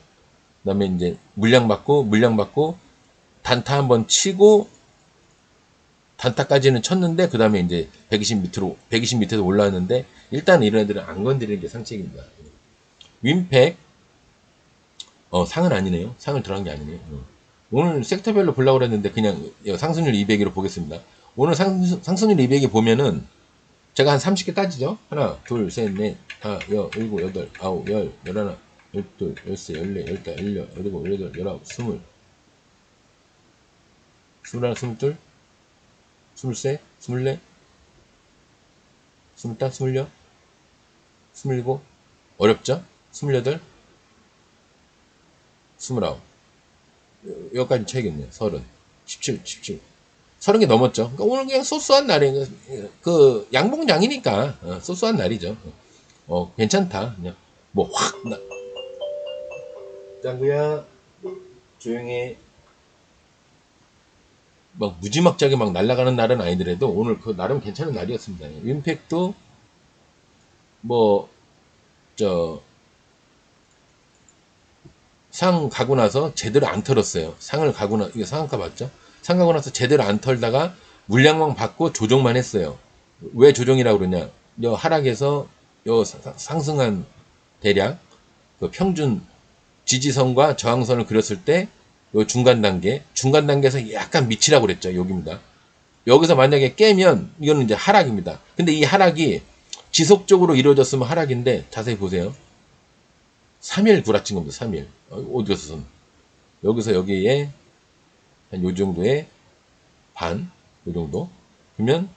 그 다음에 이제 물량 받고, 단타 한번 치고, 단타까지는 쳤는데, 그 다음에 이제 120 밑에서 올라왔는데, 일단 이런 애들은 안 건드리는 게 상책입니다. 윈팩, 상은 아니네요. 상을 들어간 게 아니네요. 오늘 섹터별로 보려고 그랬는데 그냥 상승률 200으로 보겠습니다. 오늘 상승률 200이 보면은 제가 한 30개 따지죠. 하나, 둘, 셋, 넷, 다, 일곱, 여덟, 아홉, 열, 열하나, 열둘, 열세, 열네, 열다, 열여, 열일곱, 열여덟, 열아홉, 스물, 스물하나, 스물둘, 스물세, 스물네, 스물다, 스물여, 스물일곱, 어렵죠? 스물여덟, 스물아홉, 여기까지 쳐야겠네요. 서른, 17, 17. 30개 넘었죠. 그러니까 오늘 그냥 소소한 날이에요. 그 양봉장이니까 소소한 날이죠. 괜찮다. 그냥 뭐 확 짱구야 조용히 막 무지막지하게 막 날아가는 날은 아니더라도 오늘 그 나름 괜찮은 날이었습니다. 임팩도 뭐 저 상 가고 나서 제대로 안 털었어요. 상을 가고 나 이거 상한가 맞죠? 상 가고 나서 제대로 안 털다가 물량만 받고 조정만 했어요. 왜 조정이라고 그러냐? 요 하락에서 요 상승한 대략 그 평균 지지선과 저항선을 그렸을 때 요 중간 단계에서 약간 밑이라고 그랬죠. 여기입니다. 여기서 만약에 깨면 이거는 이제 하락입니다. 근데 이 하락이 지속적으로 이루어졌으면 하락인데 자세히 보세요. 3일 구라친 겁니다. 3일. 어디 가서 손. 여기서 여기에 한 요 정도의 반, 요 정도. 그러면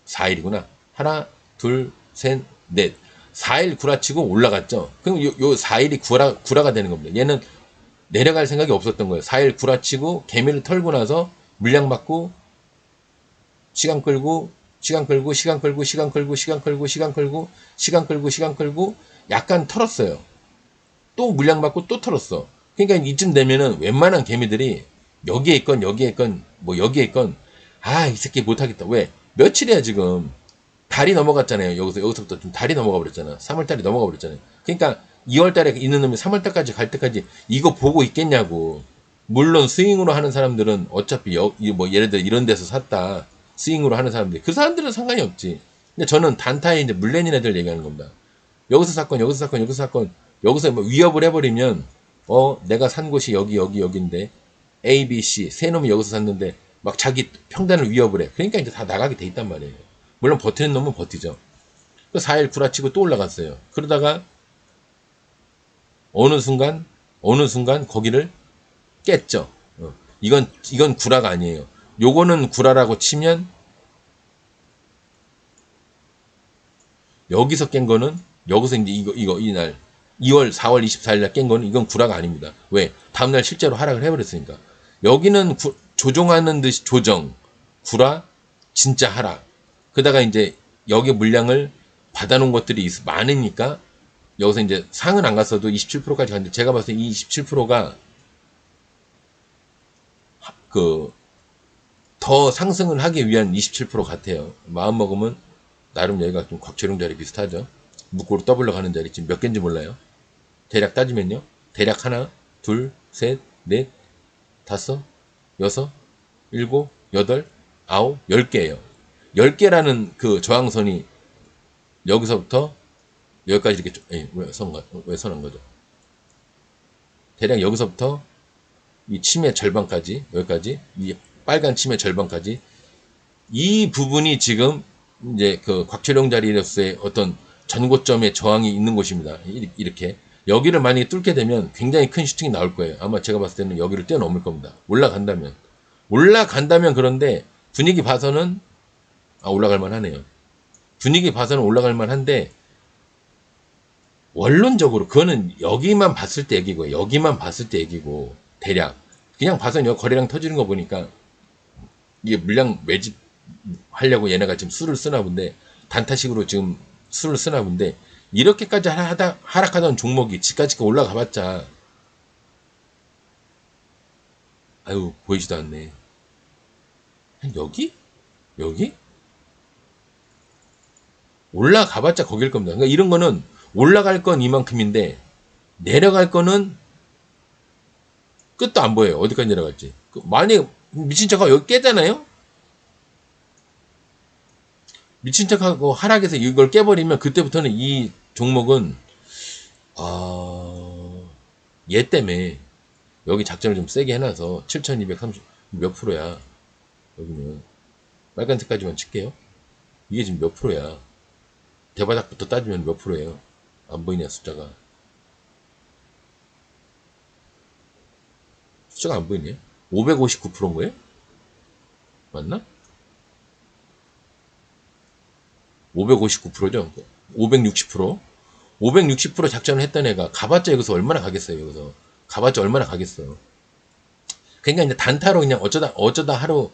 4일이구나. 하나, 둘, 셋, 넷. 4일 구라치고 올라갔죠. 그럼 요 4일이 구라가 되는 겁니다. 얘는 내려갈 생각이 없었던 거예요. 4일 구라치고 개미를 털고 나서 물량 받고 시간 끌고 시간 끌고 시간 끌고 시간 끌고 시간 끌고 시간 끌고 시간 끌고 시간 끌고 약간 털었어요. 또 물량 받고 또 털었어. 그러니까 이쯤 되면은 웬만한 개미들이 여기에 있건 여기에 있건 뭐 여기에 있건 이 새끼 못하겠다. 왜? 며칠이야 지금. 달이 넘어갔잖아요. 여기서부터 좀 달이 넘어가 버렸잖아. 3월달이 넘어가 버렸잖아요. 그러니까 2월달에 있는 놈이 3월달까지 갈 때까지 이거 보고 있겠냐고. 물론 스윙으로 하는 사람들은 어차피 뭐 예를 들어 이런 데서 샀다. 스윙으로 하는 사람들. 그 사람들은 상관이 없지. 근데 저는 단타에 이제 물레닌 애들 얘기하는 겁니다. 여기서 사건, 여기서 사건, 여기서 사건, 여기서 뭐 위협을 해버리면, 내가 산 곳이 여기인데, A, B, C, 세 놈이 여기서 샀는데, 막 자기 평단을 위협을 해. 그러니까 이제 다 나가게 돼 있단 말이에요. 물론 버티는 놈은 버티죠. 4일 구라치고 또 올라갔어요. 그러다가, 어느 순간 거기를 깼죠. 이건 구라가 아니에요. 요거는 구라라고 치면, 여기서 깬 거는, 여기서 이제 이날, 4월 24일 날 깬 거는 이건 구라가 아닙니다. 왜? 다음날 실제로 하락을 해버렸으니까. 여기는 조종하는 듯이 조정, 구라, 진짜 하락. 그러다가 이제 여기 물량을 받아놓은 것들이 많으니까 여기서 이제 상은 안 갔어도 27%까지 갔는데 제가 봤을 때 이 27%가 더 상승을 하기 위한 27% 같아요. 마음 먹으면 나름 여기가 좀 곽철용 자리 비슷하죠. 묶고로 더블로 가는 자리 지금 몇 개인지 몰라요. 대략 따지면요. 대략 하나, 둘, 셋, 넷, 다섯, 여섯, 일곱, 여덟, 아홉, 10개예요. 10개라는 그 저항선이 여기서부터 여기까지 이렇게 왜 선한 거죠? 대략 여기서부터 이 침의 절반까지 여기까지 이 빨간 침의 절반까지 이 부분이 지금 이제 그 곽철용 자리로서의 어떤 전고점의 저항이 있는 곳입니다. 이렇게 여기를 만약에 뚫게 되면 굉장히 큰 슈팅이 나올 거예요. 아마 제가 봤을 때는 여기를 뛰어넘을 겁니다. 올라간다면 그런데 분위기 봐서는 올라갈 만하네요. 분위기 봐서는 올라갈 만한데 원론적으로 그거는 여기만 봤을 때 얘기고 여기만 봤을 때 얘기고 대략 그냥 봐서는 여기 거래량 터지는 거 보니까 이게 물량 매집하려고 얘네가 지금 수를 쓰나 본데 단타식으로 지금 수를 쓰나 본데 이렇게까지 하락하던 종목이 지까지까 올라가봤자 보이지도 않네. 여기? 올라가봤자 거길 겁니다. 그러니까 이런 거는 올라갈 건 이만큼인데 내려갈 거는 끝도 안 보여요. 어디까지 내려갈지. 만약에 미친 척하고 여기 깨잖아요? 미친 척하고 하락해서 이걸 깨버리면 그때부터는 이 종목은 아, 얘 때문에 여기 작전을 좀 세게 해놔서 7230 몇 프로야? 여기는 빨간색까지만 칠게요. 이게 지금 몇 프로야? 대바닥부터 따지면 몇 프로예요? 안 보이냐 숫자가? 숫자가 안 보이네. 559%인 거예요? 맞나? 559%죠? 560%? 560% 작전을 했던 애가 가봤자 여기서 얼마나 가겠어요, 여기서. 가봤자 얼마나 가겠어. 그러니까 이제 단타로 그냥 어쩌다 하루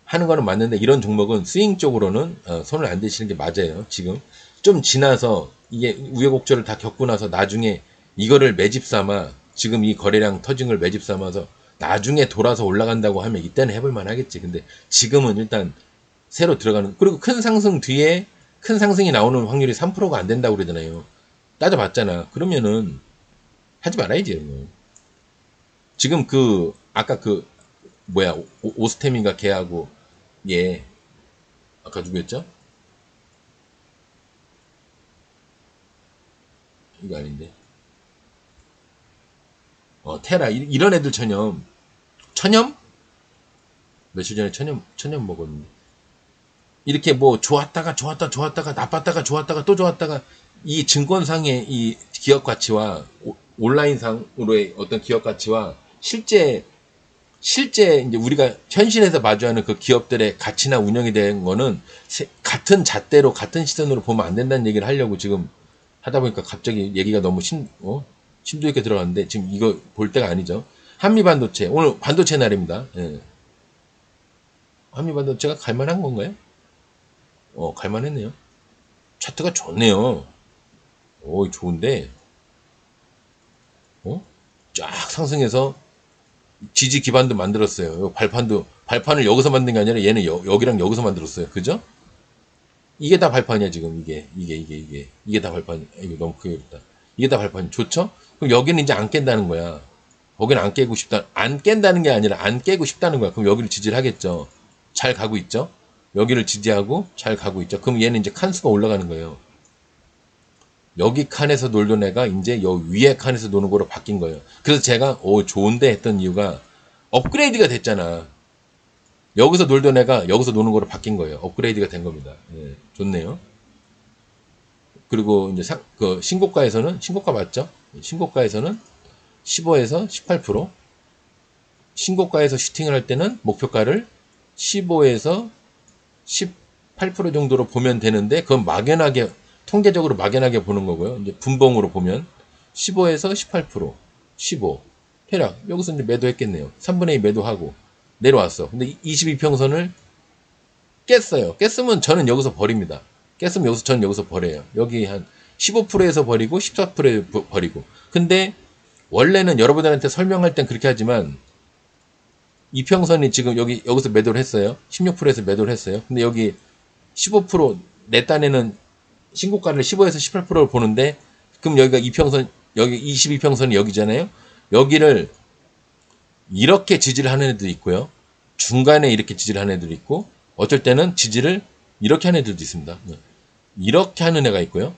하는 거는 맞는데 이런 종목은 스윙 쪽으로는 손을 안 대시는 게 맞아요. 지금 좀 지나서 이게 우여곡절을 다 겪고 나서 나중에 이거를 매집 삼아 지금 이 거래량 터진 걸 매집 삼아서 나중에 돌아서 올라간다고 하면 이때는 해볼 만하겠지. 근데 지금은 일단 새로 들어가는 그리고 큰 상승 뒤에 큰 상승이 나오는 확률이 3%가 안 된다고 그러잖아요. 따져봤잖아. 그러면은 하지 말아야지. 이런 거. 지금 그 아까 그 뭐야 오스템인가 걔하고 얘 아까 누구였죠? 이거 아닌데. 테라 이런 애들 천염 며칠 전에 천염 먹었는데 이렇게 뭐 좋았다가 나빴다가 좋았다가 또 좋았다가 이 증권상의 이 기업 가치와 온라인상으로의 어떤 기업 가치와 실제 이제 우리가 현실에서 마주하는 그 기업들의 가치나 운영이 된 거는 같은 잣대로 같은 시선으로 보면 안 된다는 얘기를 하려고 지금 하다 보니까 갑자기 얘기가 너무 심도 있게 들어갔는데 지금 이거 볼 때가 아니죠. 한미 반도체 오늘 반도체 날입니다. 예. 한미 반도체가 갈만한 건가요? 갈만했네요. 차트가 좋네요. 오, 좋은데 어? 쫙 상승해서 지지 기반도 만들었어요. 발판을 여기서 만든 게 아니라 얘는 여기랑 여기서 만들었어요. 그죠? 이게 다 발판이야 지금 이게 다 발판. 이거 너무 크게 했다. 이게 다 발판. 좋죠? 그럼 여기는 이제 안 깬다는 거야. 거기는 안 깨고 싶다. 안 깬다는 게 아니라 안 깨고 싶다는 거야. 그럼 여기를 지지를 하겠죠. 잘 가고 있죠. 여기를 지지하고 잘 가고 있죠. 그럼 얘는 이제 칸수가 올라가는 거예요. 여기 칸에서 놀던 애가 이제 여기 위에 칸에서 노는 거로 바뀐 거예요. 그래서 제가 좋은데 했던 이유가 업그레이드가 됐잖아. 여기서 놀던 애가 여기서 노는 거로 바뀐 거예요. 업그레이드가 된 겁니다. 예, 좋네요. 그리고 이제 그 신고가 맞죠? 신고가에서는 15에서 18%, 신고가에서 슈팅을 할 때는 목표가를 15에서 18% 정도로 보면 되는데 그건 막연하게 통계적으로 막연하게 보는 거고요. 이제 분봉으로 보면 15에서 18%, 15 대략 여기서 이제 매도했겠네요. 3분의 2 매도하고 내려왔어. 근데 22평선을 깼어요. 깼으면 저는 여기서 버립니다. 깼으면 저는 여기서 버려요. 여기 한 15%에서 버리고 14%에 버리고. 근데 원래는 여러분들한테 설명할 땐 그렇게 하지만 이평선이 지금 여기서 매도를 했어요. 16%에서 매도를 했어요. 근데 여기 15%내 딴에는 신고가를 15에서 18%를 보는데 그럼 여기가 이평선 여기 22평선이 여기잖아요. 여기를 이렇게 지지를 하는 애도 있고요. 중간에 이렇게 지지를 하는 애들도 있고 어쩔 때는 지지를 이렇게 하는 애들도 있습니다. 이렇게 하는 애가 있고요.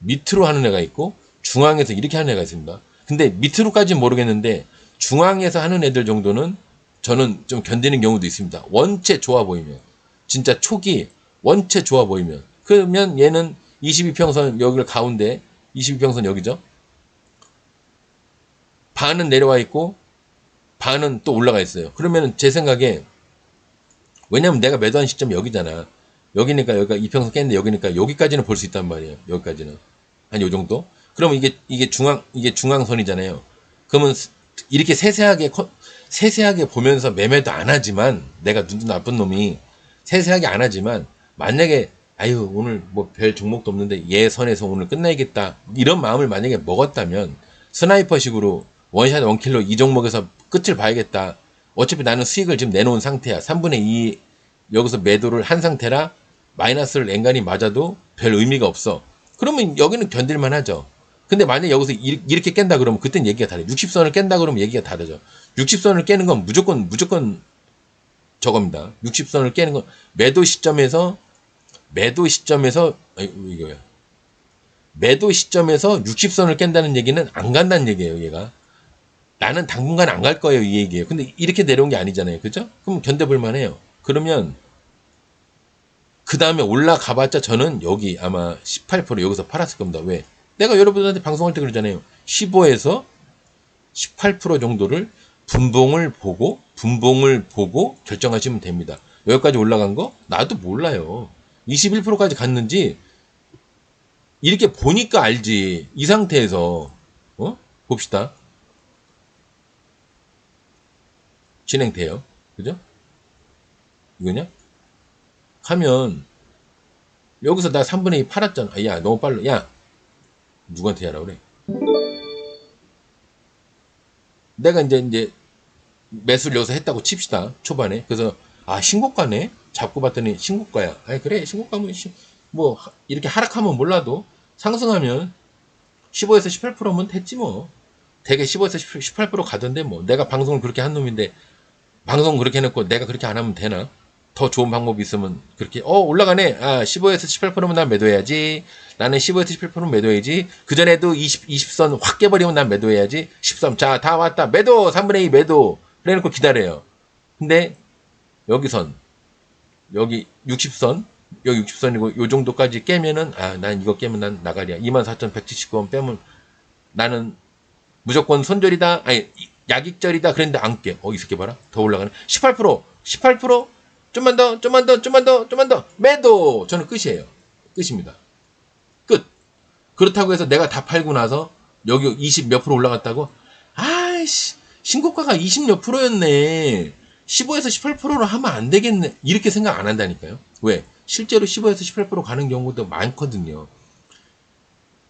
밑으로 하는 애가 있고 중앙에서 이렇게 하는 애가 있습니다. 근데 밑으로까지는 모르겠는데 중앙에서 하는 애들 정도는 저는 좀 견디는 경우도 있습니다. 원체 좋아 보이면 진짜 초기 원체 좋아 보이면 그러면 얘는 22평선 여기를 가운데 22평선 여기죠. 반은 내려와 있고 반은 또 올라가 있어요. 그러면 제 생각에 왜냐면 내가 매도한 시점이 여기잖아. 여기니까 여기가 이평선 깼는데 여기니까 여기까지는 볼 수 있단 말이에요. 여기까지는 한 요 정도. 그러면 이게 중앙선이잖아요. 그러면 이렇게 세세하게 보면서 매매도 안 하지만 내가 눈도 나쁜 놈이 세세하게 안 하지만 만약에 아유 오늘 뭐 별 종목도 없는데 얘 선에서 오늘 끝나야겠다 이런 마음을 만약에 먹었다면 스나이퍼식으로 원샷 원킬로 이 종목에서 끝을 봐야겠다. 어차피 나는 수익을 지금 내놓은 상태야. 3분의 2 여기서 매도를 한 상태라 마이너스를 앵간히 맞아도 별 의미가 없어. 그러면 여기는 견딜만 하죠. 근데 만약에 여기서 이렇게 깬다 그러면 그땐 얘기가 달라요. 60선을 깬다 그러면 얘기가 다르죠. 60선을 깨는 건 무조건 저겁니다. 60선을 깨는 건 매도 시점에서 이거야. 매도 시점에서 60선을 깬다는 얘기는 안 간다는 얘기예요, 얘가. 나는 당분간 안 갈 거예요, 이 얘기예요. 근데 이렇게 내려온 게 아니잖아요. 그죠? 그럼 견뎌볼 만해요. 그러면 그 다음에 올라가봤자 저는 여기 아마 18% 여기서 팔았을 겁니다. 왜? 내가 여러분들한테 방송할 때 그러잖아요. 15에서 18% 정도를 분봉을 보고 결정하시면 됩니다. 여기까지 올라간 거 나도 몰라요. 21%까지 갔는지 이렇게 보니까 알지. 이 상태에서 봅시다. 진행돼요. 그죠? 이거냐? 하면 여기서 나 3분의 2 팔았잖아. 야, 너무 빨라. 야, 누구한테 하라 그래? 내가 이제 매수를 여기서 했다고 칩시다. 초반에. 그래서 신고가네. 잡고 봤더니 신고가야. 아니 그래 신고가면 뭐 이렇게 하락하면 몰라도 상승하면 15에서 18%면 됐지 뭐. 대개 15에서 18% 가던데 뭐. 내가 방송을 그렇게 한 놈인데 방송 그렇게 해놓고 내가 그렇게 안 하면 되나? 더 좋은 방법이 있으면 그렇게 올라가네. 15에서 18%면 난 매도해야지. 나는 15에서 18%면 매도해야지. 그전에도 20선 확 깨버리면 난 매도해야지. 13. 자, 다 왔다. 매도 3분의 2 매도. 그래놓고 기다려요. 근데 여기선 여기 60선 여기 60선이고 요 정도까지 깨면은 난 이거 깨면 난 나가리야. 24,179원 빼면 나는 무조건 손절이다. 아니 약익절이다. 그랬는데 안 깨. 이 새끼 봐라. 더 올라가네. 18% 좀만 더 매도. 저는 끝이에요. 끝입니다. 끝. 그렇다고 해서 내가 다 팔고 나서 여기 20 몇 프로 올라갔다고? 아이씨 신고가가 20 몇 프로였네. 15에서 18%로 하면 안 되겠네. 이렇게 생각 안 한다니까요. 왜? 실제로 15에서 18% 가는 경우도 많거든요.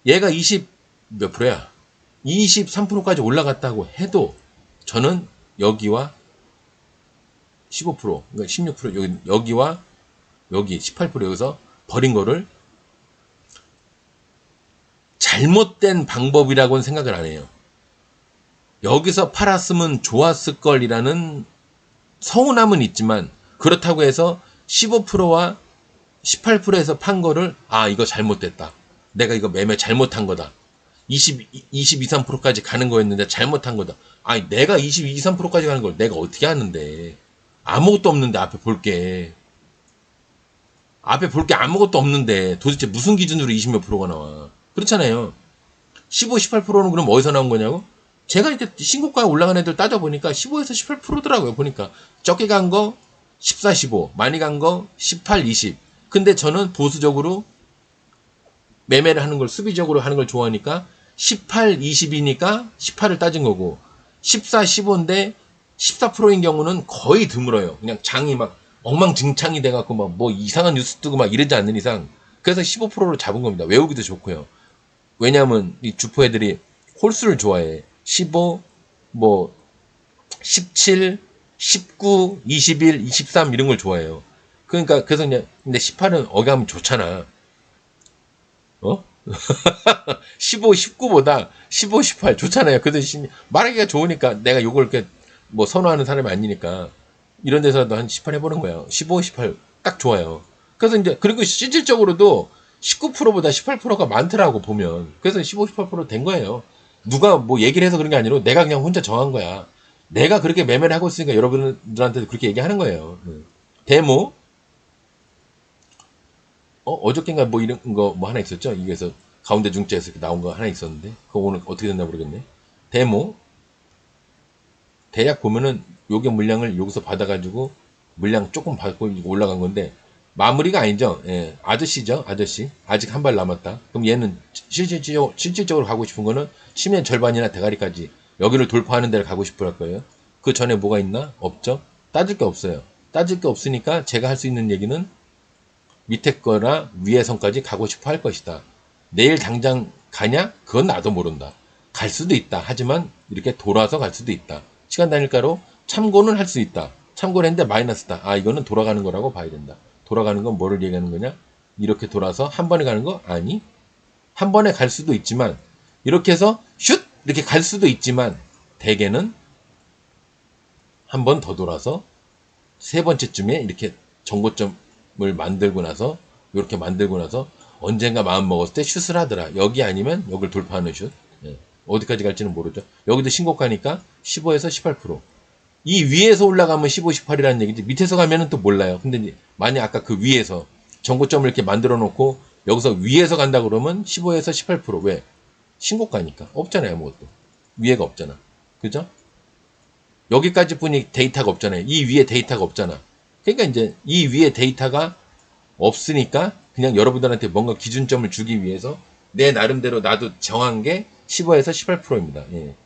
얘가 20 몇 프로야? 23%까지 올라갔다고 해도 저는 여기와 15%, 그러니까 16% 여기와 여기 18% 여기서 버린 거를 잘못된 방법이라고는 생각을 안 해요. 여기서 팔았으면 좋았을 걸이라는 서운함은 있지만 그렇다고 해서 15%와 18%에서 판 거를 이거 잘못됐다. 내가 이거 매매 잘못한 거다. 22, 3%까지 가는 거였는데 잘못한 거다. 내가 22, 3%까지 가는 걸 내가 어떻게 하는데. 아무것도 없는데 앞에 볼게 아무것도 없는데 도대체 무슨 기준으로 20 몇 프로가 나와. 그렇잖아요. 15, 18%는 그럼 어디서 나온 거냐고? 제가 이제 신고가 올라간 애들 따져보니까 15에서 18%더라고요. 보니까 적게 간 거 14, 15, 많이 간 거 18, 20. 근데 저는 보수적으로 매매를 하는 걸, 수비적으로 하는 걸 좋아하니까 18, 20이니까 18을 따진 거고 14, 15인데 14%인 경우는 거의 드물어요. 그냥 장이 막 엉망진창이 돼갖고 막 뭐 이상한 뉴스 뜨고 막 이러지 않는 이상. 그래서 15%로 잡은 겁니다. 외우기도 좋고요. 왜냐하면 이 주포 애들이 홀수를 좋아해. 15, 뭐 17, 19, 21, 23 이런 걸 좋아해요. 그러니까 그래서 그냥 근데 18은 어감이 좋잖아. 15, 19보다 15, 18 좋잖아요. 그 대신 말하기가 좋으니까 내가 요걸 이렇게 뭐 선호하는 사람이 아니니까 이런 데서도 한 18 해보는 거예요. 15, 18 딱 좋아요. 그래서 이제 그리고 실질적으로도 19%보다 18%가 많더라고 보면. 그래서 15, 18%된 거예요. 누가 뭐 얘기를 해서 그런 게 아니라 내가 그냥 혼자 정한 거야. 내가 그렇게 매매를 하고 있으니까 여러분들한테도 그렇게 얘기하는 거예요. 데모 어저께인가 뭐 이런 거 뭐 하나 있었죠? 이게서 가운데 중자에서 이렇게 나온 거 하나 있었는데 그거 오늘 어떻게 됐나 모르겠네. 데모 대략 보면은 요게 물량을 여기서 받아가지고 물량 조금 받고 올라간 건데 마무리가 아니죠. 예, 아저씨죠. 아저씨 아직 한 발 남았다. 그럼 얘는 실질적으로 가고 싶은 거는 심의 절반이나 대가리까지 여기를 돌파하는 데를 가고 싶을 거예요. 그 전에 뭐가 있나? 없죠. 따질 게 없어요. 따질 게 없으니까 제가 할 수 있는 얘기는 밑에 거나 위에 선까지 가고 싶어 할 것이다. 내일 당장 가냐? 그건 나도 모른다. 갈 수도 있다. 하지만 이렇게 돌아서 갈 수도 있다. 시간 단일가로 참고는 할 수 있다. 참고를 했는데 마이너스다. 이거는 돌아가는 거라고 봐야 된다. 돌아가는 건 뭐를 얘기하는 거냐? 이렇게 돌아서 한 번에 가는 거? 아니. 한 번에 갈 수도 있지만 이렇게 해서 슛! 이렇게 갈 수도 있지만 대개는 한 번 더 돌아서 세 번째쯤에 이렇게 정고점을 만들고 나서 이렇게 만들고 나서 언젠가 마음 먹었을 때 슛을 하더라. 여기 아니면 여기를 돌파하는 슛. 예. 어디까지 갈지는 모르죠. 여기도 신고가니까 15에서 18%. 이 위에서 올라가면 15, 18이라는 얘기지. 밑에서 가면은 또 몰라요. 근데 이제 만약 아까 그 위에서 정고점을 이렇게 만들어 놓고 여기서 위에서 간다 그러면 15에서 18%. 왜? 신고가니까. 없잖아요, 아무것도. 위에가 없잖아. 그죠? 여기까지 뿐이 데이터가 없잖아요. 이 위에 데이터가 없잖아. 그러니까 이제 이 위에 데이터가 없으니까 그냥 여러분들한테 뭔가 기준점을 주기 위해서 내 나름대로 나도 정한 게 15에서 18%입니다. 예.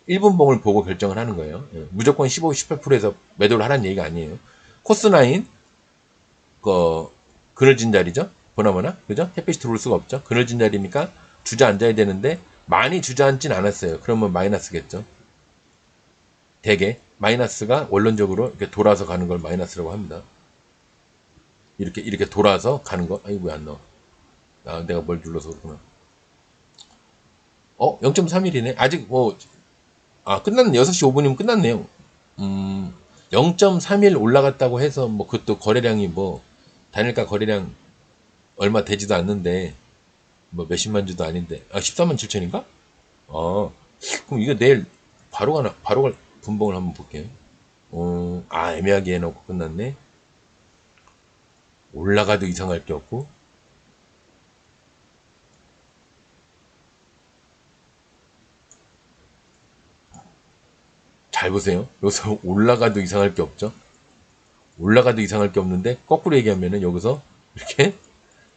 1분봉을 보고 결정을 하는 거예요. 예. 무조건 15, 18%에서 매도를 하라는 얘기가 아니에요. 코스9, 그늘진 자리죠? 보나마나. 그죠? 햇빛이 들어올 수가 없죠? 그늘진 자리니까 주저앉아야 되는데 많이 주저앉진 않았어요. 그러면 마이너스겠죠? 대개 마이너스가 원론적으로 이렇게 돌아서 가는 걸 마이너스라고 합니다. 이렇게 돌아서 가는 거. 아이고, 왜 안 나와? 아, 내가 뭘 눌러서 그렇구나. 0.31이네. 아직 끝났네. 6시 5분이면 끝났네요. 0.31 올라갔다고 해서 그것도 거래량이 단일가 거래량 얼마 되지도 않는데 몇십만 주도 아닌데 14만 7천인가? 그럼 이거 내일 바로 분봉을 한번 볼게요. 애매하게 해놓고 끝났네. 올라가도 이상할 게 없고. 잘 보세요. 여기서 올라가도 이상할 게 없죠. 올라가도 이상할 게 없는데 거꾸로 얘기하면은 여기서 이렇게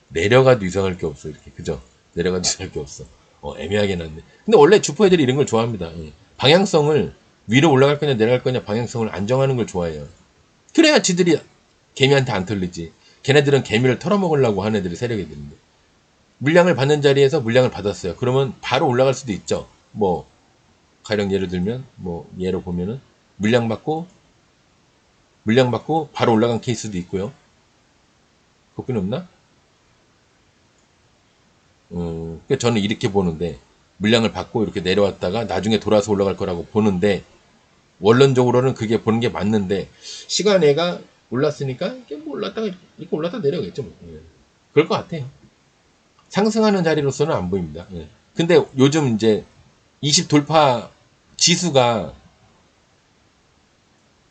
내려가도 이상할 게 없어. 이렇게 그죠? 내려가도 이상할 게 없어. 애매하게 났네. 근데 원래 주포 애들이 이런 걸 좋아합니다. 예. 방향성을 위로 올라갈 거냐 내려갈 거냐 방향성을 안정하는 걸 좋아해요. 그래야 지들이 개미한테 안 털리지. 걔네들은 개미를 털어먹으려고 하는 애들이 세력이들인데. 물량을 받는 자리에서 물량을 받았어요. 그러면 바로 올라갈 수도 있죠. 가령 예를 들면, 예로 보면은, 물량 받고 바로 올라간 케이스도 있고요. 그것뿐이 없나? 그러니까 저는 이렇게 보는데, 물량을 받고 이렇게 내려왔다가 나중에 돌아서 올라갈 거라고 보는데, 원론적으로는 그게 보는 게 맞는데, 시간애가 올랐으니까, 이게 올랐다가, 이렇게 올랐다 내려가겠죠. 예. 그럴 것 같아요. 상승하는 자리로서는 안 보입니다. 예. 근데 요즘 이제 20 돌파 지수가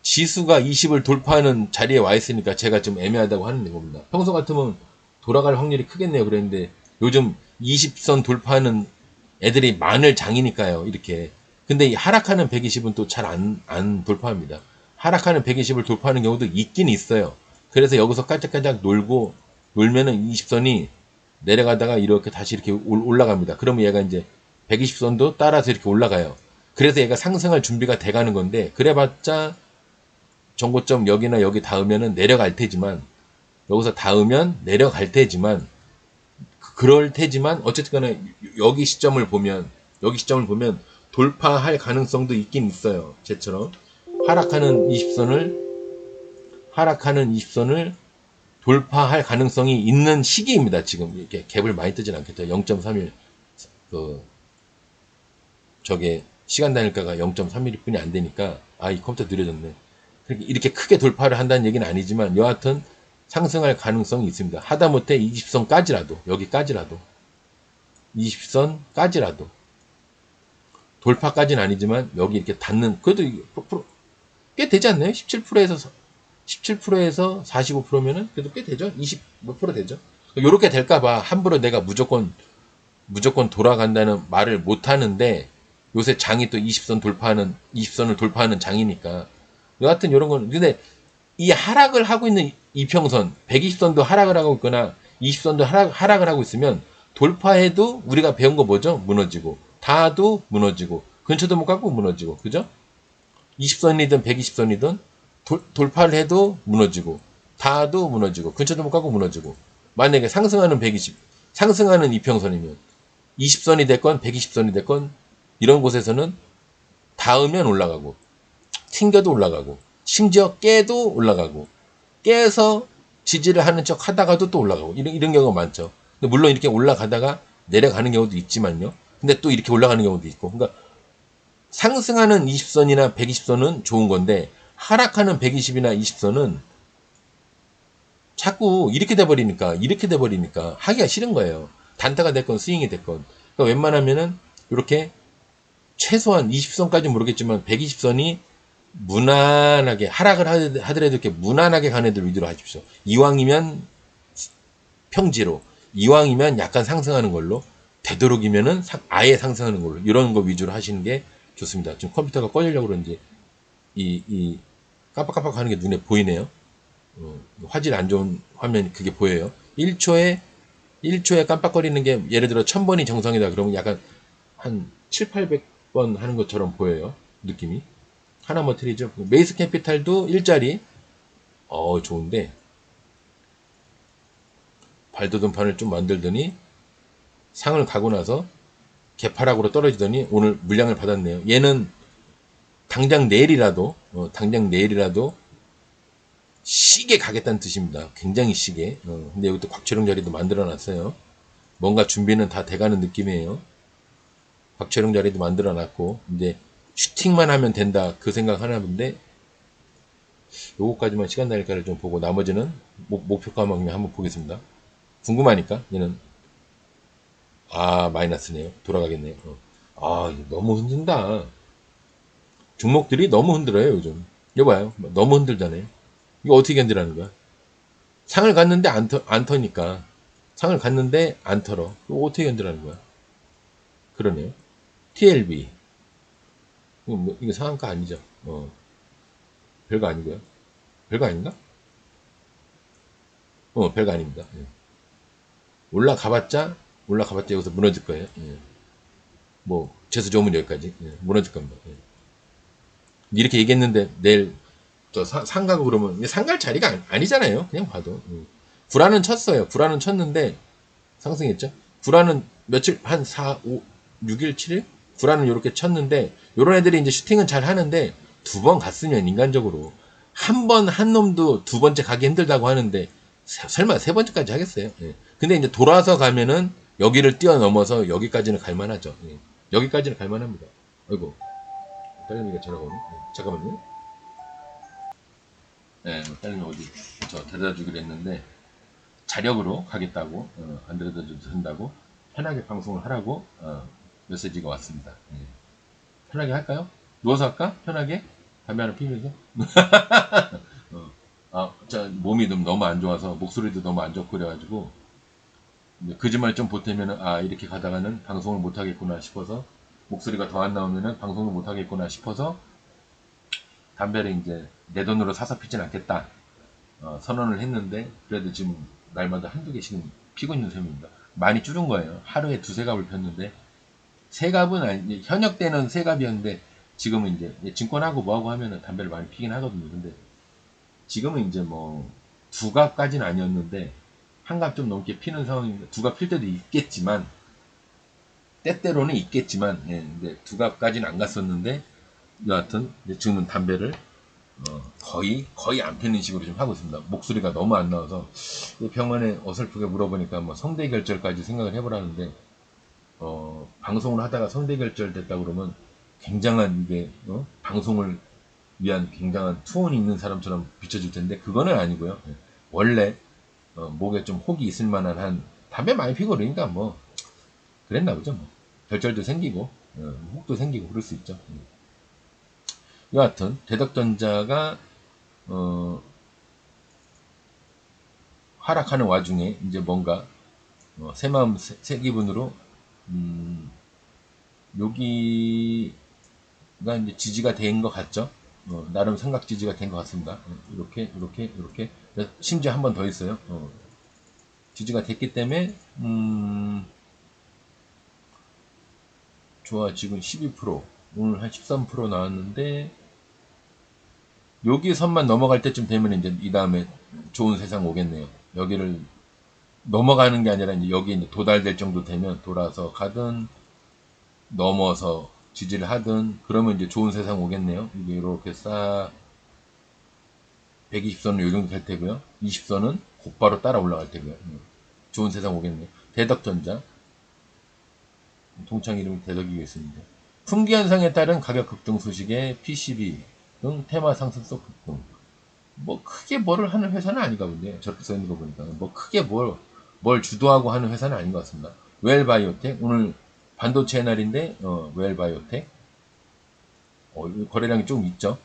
20을 돌파하는 자리에 와 있으니까 제가 좀 애매하다고 하는 겁니다. 평소 같으면 돌아갈 확률이 크겠네요. 그랬는데 요즘 20선 돌파하는 애들이 많을 장이니까요. 이렇게. 근데 이 하락하는 120은 또 잘 안 돌파합니다. 하락하는 120을 돌파하는 경우도 있긴 있어요. 그래서 여기서 깔짝깔짝 놀면은 20선이 내려가다가 이렇게 다시 이렇게 올라갑니다. 그러면 얘가 이제 120선도 따라서 이렇게 올라가요. 그래서 얘가 상승할 준비가 돼가는 건데 그래봤자 정고점 여기나 여기 닿으면은 내려갈 테지만 여기서 닿으면 내려갈 테지만 그럴 테지만 어쨌든 간에 여기 시점을 보면 돌파할 가능성도 있긴 있어요. 쟤처럼 하락하는 20선을 돌파할 가능성이 있는 시기입니다. 지금 이렇게 갭을 많이 뜨진 않겠죠. 0.31 저게 시간 단일가가 0.31일 뿐이 안 되니까 이 컴퓨터 느려졌네. 이렇게 크게 돌파를 한다는 얘기는 아니지만 여하튼 상승할 가능성이 있습니다. 하다못해 20선까지라도 여기까지라도 20선까지라도 돌파까지는 아니지만 여기 이렇게 닿는 그래도 꽤 되지 않나요? 17%에서 45%면은 그래도 꽤 되죠. 20 몇 프로 되죠. 요렇게 될까봐 함부로 내가 무조건 돌아간다는 말을 못 하는데 요새 장이 또 20선을 돌파하는 장이니까 여하튼 요런 건 근데 이 하락을 하고 있는 이평선 120선도 하락을 하고 있거나 20선도 하락을 하고 있으면 돌파해도 우리가 배운 거 뭐죠? 무너지고 닿아도 무너지고 근처도 못 가고 무너지고 그죠? 20선이든 120선이든 돌파를 해도 무너지고 닿아도 무너지고 근처도 못 가고 무너지고 만약에 상승하는 이평선이면 20선이 됐건 120선이 됐건 이런 곳에서는 닿으면 올라가고 튕겨도 올라가고 심지어 깨도 올라가고 깨서 지지를 하는 척 하다가도 또 올라가고 이런 경우가 많죠. 근데 물론 이렇게 올라가다가 내려가는 경우도 있지만요. 근데 또 이렇게 올라가는 경우도 있고 그러니까 상승하는 20선이나 120선은 좋은 건데 하락하는 120이나 20선은 자꾸 이렇게 돼버리니까 하기가 싫은 거예요. 단타가 됐건 스윙이 됐건. 그러니까 웬만하면은 이렇게 최소한 20선까지 모르겠지만 120선이 무난하게 하락을 하더라도 이렇게 무난하게 가는 애들 위주로 하십시오. 이왕이면 평지로, 이왕이면 약간 상승하는 걸로, 되도록이면은 아예 상승하는 걸로, 이런 거 위주로 하시는 게 좋습니다. 지금 컴퓨터가 꺼지려고 그런지 이 깜빡깜빡 하는 게 눈에 보이네요. 화질 안 좋은 화면 그게 보여요. 1초에 깜빡거리는 게 예를 들어 1000번이 정상이다 그러면 약간 한 7, 800번 하는 것처럼 보여요. 느낌이. 하나 뭐 틀리죠. 메이스 캐피탈도 일자리. 좋은데 발돋움판을 좀 만들더니 상을 가고 나서 개파락으로 떨어지더니 오늘 물량을 받았네요. 얘는 당장 내일이라도 시게 가겠다는 뜻입니다. 굉장히 시게. 근데 여기 또 곽철용 자리도 만들어 놨어요. 뭔가 준비는 다 돼가는 느낌이에요. 곽철용 자리도 만들어 놨고 이제 슈팅만 하면 된다 그 생각 하나 본데 요거까지만 시간 날까를 좀 보고 나머지는 목표가만 그냥 한번 보겠습니다. 궁금하니까 얘는 마이너스네요. 돌아가겠네요. 너무 흔든다. 종목들이 너무 흔들어요 요즘. 이거 봐요. 너무 흔들잖아요. 이거 어떻게 견디라는 거야? 상을 갔는데 안 터니까 상을 갔는데 안 털어. 이거 어떻게 견디라는 거야? 그러네요. TLB 이거 상한가 아니죠? 별거 아니고요. 별거 아닌가? 별거 아닙니다. 예. 올라가봤자 여기서 무너질 거예요. 예. 뭐 재수 좋으면 여기까지 무너질 겁니다. 예. 이렇게 얘기했는데 내일 또 상가고 그러면 상갈 자리가 아니잖아요. 그냥 봐도. 구라는 쳤어요. 구라는 쳤는데 상승했죠. 구라는 며칠 한 4, 5, 6일, 7일? 구라는 이렇게 쳤는데 요런 애들이 이제 슈팅은 잘 하는데 두 번 갔으면 인간적으로 한 놈도 두 번째 가기 힘들다고 하는데 설마 세 번째까지 하겠어요. 예. 근데 이제 돌아서 가면은 여기를 뛰어넘어서 여기까지는 갈만하죠. 예. 여기까지는 갈만합니다. 아이고 딸내미가 전화가 오네. 잠깐만요. 네, 딸내미 어디 저 데려다 주기로 했는데 자력으로 가겠다고 안 데려다 줘도 된다고 편하게 방송을 하라고 메시지가 왔습니다. 예. 편하게 할까요? 누워서 할까? 편하게? 담배 하나 피면서? 저 몸이 너무 안 좋아서 목소리도 너무 안 좋고 그래가지고 거짓말 좀 보태면은 이렇게 가다가는 방송을 못 하겠구나 싶어서 목소리가 더 안 나오면은 방송을 못 하겠구나 싶어서 담배를 이제 내 돈으로 사서 피진 않겠다 선언을 했는데 그래도 지금 날마다 한두 개씩은 피고 있는 셈입니다. 많이 줄은 거예요. 하루에 두세 갑을 폈는데 세 갑은 아니 현역 때는 세 갑이었는데 지금은 이제 증권하고 뭐하고 하면은 담배를 많이 피긴 하거든요. 근데 지금은 이제 뭐 두 갑까지는 아니었는데 한 갑 좀 넘게 피는 상황입니다. 두 갑 필 때도 있겠지만 때때로는 있겠지만 근데 두 갑까지는 안 갔었는데 여하튼 지금은 담배를 거의 안 피는 식으로 좀 하고 있습니다. 목소리가 너무 안 나와서 병원에 어설프게 물어보니까 뭐 성대결절까지 생각을 해보라는데 방송을 하다가 성대결절 됐다 그러면 굉장한 이게 방송을 위한 굉장한 투혼이 있는 사람처럼 비춰질 텐데 그거는 아니고요. 원래 목에 좀 혹이 있을 만한 한 담배 많이 피고 그러니까 뭐 그랬나 보죠. 뭐. 결절도 생기고 혹도 생기고 그럴 수 있죠. 여하튼 대덕전자가 하락하는 와중에 이제 뭔가 새 마음 새 기분으로 여기가 이제 지지가 된 것 같죠. 나름 삼각 지지가 된 것 같습니다. 이렇게 심지어 한 번 더 있어요. 지지가 됐기 때문에 좋아 지금 12% 오늘 한 13% 나왔는데 여기 선만 넘어갈 때쯤 되면 이제 이 다음에 좋은 세상 오겠네요. 여기를 넘어가는 게 아니라 이제 여기 이제 도달될 정도 되면 돌아서 가든 넘어서 지지를 하든 그러면 이제 좋은 세상 오겠네요. 이게 이렇게 싹 120선은 요 정도 될 테고요. 20선은 곧바로 따라 올라갈 테고요. 좋은 세상 오겠네요. 대덕전자 동창 이름이 대덕이겠습니다. 품귀 현상에 따른 가격 급등 소식에 PCB 등 테마 상승 속 급등. 뭐 크게 뭐를 하는 회사는 아닌가 본데 저렇게 써 있는 거 보니까 뭐 크게 뭘 주도하고 하는 회사는 아닌 것 같습니다. 웰바이오텍 오늘 반도체 날인데 웰바이오텍 거래량이 좀 있죠.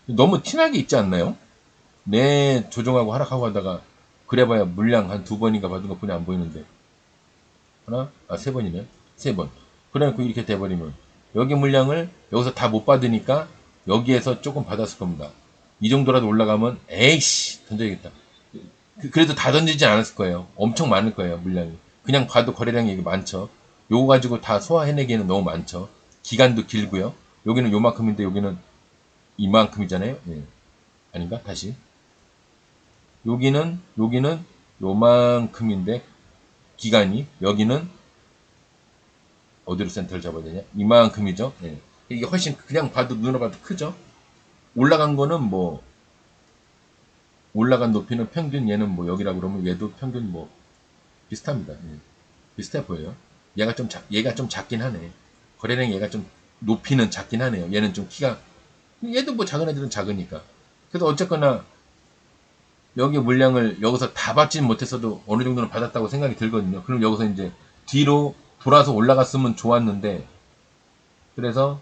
너무 티나게 있지 않나요? 내 조정하고 하락하고 하다가 그래봐야 물량 한 두 번인가 받은 것뿐이 안 보이는데 세 번이네. 세 번. 그래놓고 이렇게 돼버리면 여기 물량을 여기서 다 못 받으니까 여기에서 조금 받았을 겁니다. 이 정도라도 올라가면 에이씨 던져야겠다. 그래도 다 던지진 않았을 거예요. 엄청 많을 거예요 물량이. 그냥 봐도 거래량이 많죠. 요거 가지고 다 소화해내기에는 너무 많죠. 기간도 길고요. 여기는 요만큼인데 여기는 이만큼이잖아요. 예. 아닌가? 다시. 여기는 요만큼인데 기간이 여기는 어디로 센터를 잡아야 되냐? 이만큼이죠. 예. 이게 훨씬 그냥 봐도 눈으로 봐도 크죠. 올라간 거는 뭐 올라간 높이는 평균 얘는 뭐 여기라고 그러면 얘도 평균 뭐 비슷합니다. 예. 비슷해 보여요. 얘가 좀 작긴 하네. 거래량 얘가 좀 높이는 작긴 하네요. 얘는 좀 키가 얘도 뭐 작은 애들은 작으니까. 그래도 어쨌거나 여기 물량을 여기서 다 받지는 못했어도 어느 정도는 받았다고 생각이 들거든요. 그럼 여기서 이제 뒤로 돌아서 올라갔으면 좋았는데 그래서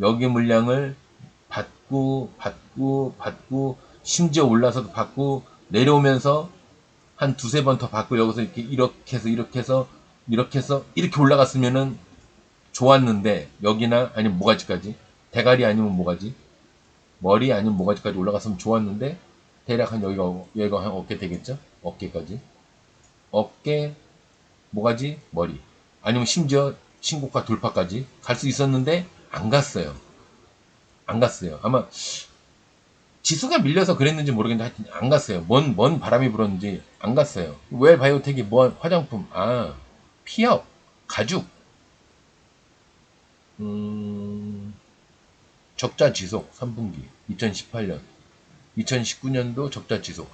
여기 물량을 받고 심지어 올라서도 받고 내려오면서 한 두세 번 더 받고 여기서 이렇게 해서 이렇게 올라갔으면은 좋았는데 여기나 아니면 모가지까지 대가리 아니면 모가지 머리 아니면 모가지까지 올라갔으면 좋았는데 대략 한 여기가 한 어깨 되겠죠? 어깨까지 어깨 모가지 머리 아니면 심지어 신고가 돌파까지 갈 수 있었는데 안 갔어요. 안 갔어요. 아마 지수가 밀려서 그랬는지 모르겠는데 하여튼 안 갔어요. 뭔 바람이 불었는지 안 갔어요. 왜 바이오텍이 뭐 화장품 피혁 가죽 적자 지속 3분기 2018년 2019년도 적자 지속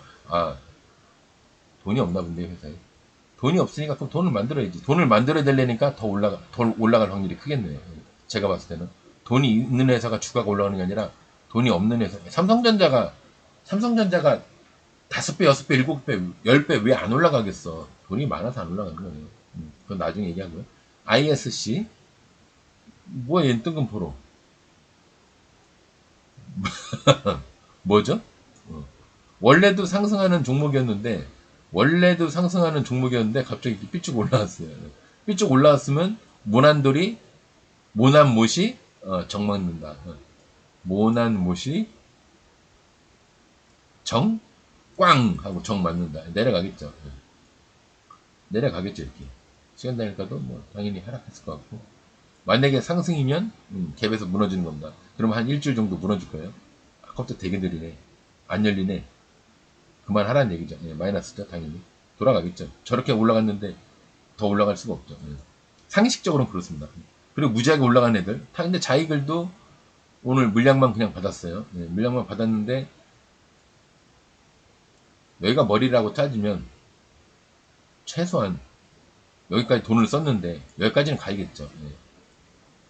돈이 없나 본데 회사에 돈이 없으니까 그럼 돈을 만들어야지. 돈을 만들어야 되려니까 더 올라갈 확률이 크겠네요. 제가 봤을 때는 돈이 있는 회사가 주가가 올라가는 게 아니라 돈이 없는 회사. 삼성전자가 5배, 6배, 7배, 10배 왜 안 올라가겠어? 돈이 많아서 안 올라가는 거예요. 그건 나중에 얘기하고요. ISC 뭐야 얘 뜬금포로 뭐죠? 원래도 상승하는 종목이었는데 갑자기 삐쭉 올라왔어요. 삐쭉 올라왔으면 모난못이 정막는다. 모난못이 꽝 하고 정 맞는다. 내려가겠죠 이렇게. 시간 다니까도 뭐 당연히 하락했을 것 같고 만약에 상승이면 갭에서 무너지는 겁니다. 그럼 한 일주일 정도 무너질 거예요. 아까부터 되게 느리네. 안 열리네. 그만하라는 얘기죠. 예, 마이너스죠 당연히. 돌아가겠죠. 저렇게 올라갔는데 더 올라갈 수가 없죠. 예. 상식적으로는 그렇습니다. 그리고 무지하게 올라간 애들. 근데 자이글도 오늘 물량만 그냥 받았어요. 예, 물량만 받았는데 여기가 머리라고 따지면 최소한 여기까지 돈을 썼는데 여기까지는 가야겠죠. 예.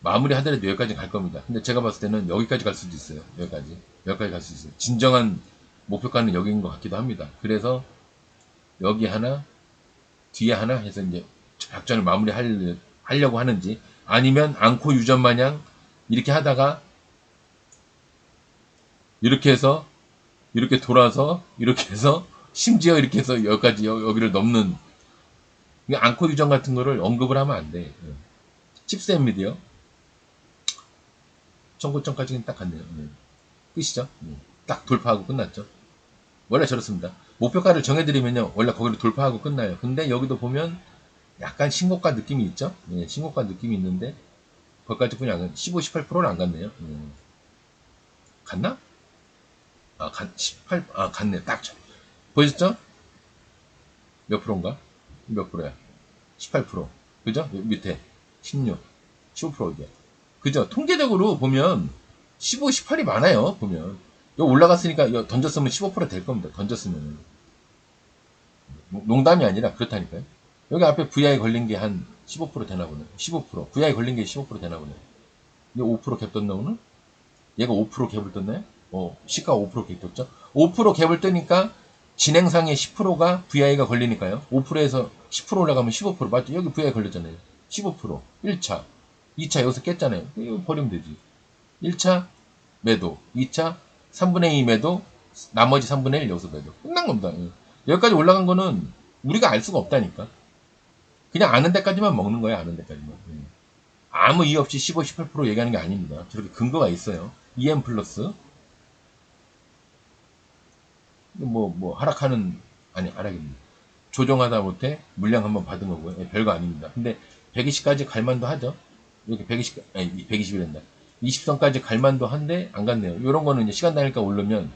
마무리 하더라도 여기까지 갈 겁니다. 근데 제가 봤을 때는 여기까지 갈 수도 있어요. 여기까지 갈 수 있어요. 진정한 목표가는 여기인 것 같기도 합니다. 그래서 여기 하나 뒤에 하나 해서 이제 작전을 마무리하려고 하는지 아니면 앙코 유전 마냥 이렇게 하다가 이렇게 해서 이렇게 돌아서 이렇게 해서 심지어 이렇게 해서 여기까지 여기를 넘는 앙코 유전 같은 거를 언급을 하면 안 돼. 칩셋 미디어 청구점까지는 딱 갔네요. 끝이죠. 딱 돌파하고 끝났죠. 원래 저렇습니다. 목표가를 정해드리면요. 원래 거기를 돌파하고 끝나요. 근데 여기도 보면 약간 신고가 느낌이 있죠. 예, 신고가 느낌이 있는데 거기까지 뿐이 안 갔, 15, 18%는 안 갔네요. 갔나? 18, 갔네. 딱. 보셨죠? 몇 프로인가? 몇 프로야? 18%. 그죠? 밑에. 16, 15% 어디야? 그죠? 통계적으로 보면 15, 18이 많아요. 보면. 이거 올라갔으니까 이거 던졌으면 15%될 겁니다. 던졌으면. 농담이 아니라 그렇다니까요. 여기 앞에 VI 걸린 게 한 15% 되나 보네. 15%. VI 걸린 게 15% 되나 보네. 이게 5% 갭 떴나 오늘? 얘가 5% 갭을 떴나요? 시가 5% 갭 떴죠? 5% 갭을 뜨니까 진행상의 10%가 VI가 걸리니까요. 5%에서 10% 올라가면 15% 맞죠? 여기 VI 걸렸잖아요. 15% 1차, 2차 여기서 깼잖아요. 이거 버리면 되지. 1차 매도, 2차 3분의 2 매도, 나머지 3분의 1 여기서 매도. 끝난 겁니다. 여기까지 올라간 거는 우리가 알 수가 없다니까. 그냥 아는 데까지만 먹는 거야, 아는 데까지만. 아무 이유 없이 15, 18% 얘기하는 게 아닙니다. 저렇게 근거가 있어요. EM 플러스. 하락하는, 아니, 하락입니다. 조정하다 못해 물량 한번 받은 거고요. 별거 아닙니다. 근데 120까지 갈만도 하죠. 이렇게 120, 아니, 120이란다. 20선까지 갈만도 한데 안 갔네요. 이런 거는 이제 시간 다니까 오르면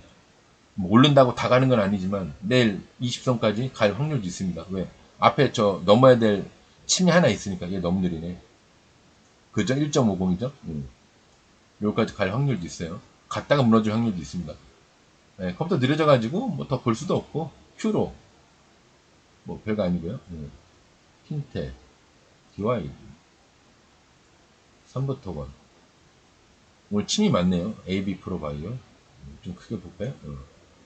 오른다고 다 가는 건 아니지만 내일 20선까지 갈 확률도 있습니다. 왜? 앞에 저 넘어야 될 침이 하나 있으니까 이게 너무 느리네. 그죠? 1.50이죠? 여기까지 갈 확률도 있어요. 갔다가 무너질 확률도 있습니다. 컵도 느려져가지고 뭐 더 볼 수도 없고 큐로 뭐 별거 아니고요. 핀테, DY, 삼부토건 오늘 침이 많네요. AB 프로바이오 좀 크게 볼까요?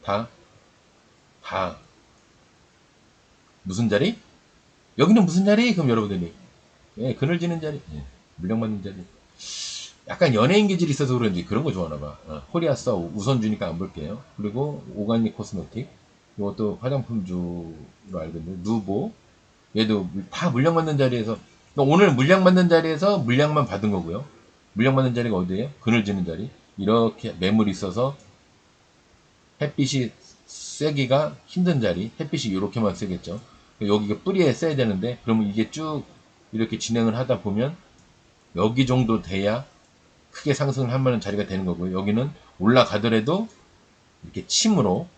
다, 다 무슨 자리? 여기는 무슨 자리? 그럼 여러분들이 그늘지는 자리, 물량 받는 자리. 약간 연예인 기질이 있어서 그런지 그런 거 좋아하나 봐. 코리아서 우선 주니까 안 볼게요. 그리고 오가닉 코스메틱 이것도 화장품주로 알고 있는데 누보 얘도 다 물량 받는 자리에서 그러니까 오늘 물량 받는 자리에서 물량만 받은 거고요. 물량 받는 자리가 어디예요? 그늘지는 자리. 이렇게 매물이 있어서 햇빛이 쐬기가 힘든 자리. 햇빛이 이렇게만 쐬겠죠. 여기가 뿌리에 쐬야 되는데 그러면 이게 쭉 이렇게 진행을 하다 보면 여기 정도 돼야 크게 상승을 할 만한 자리가 되는 거고요. 여기는 올라가더라도 이렇게 침으로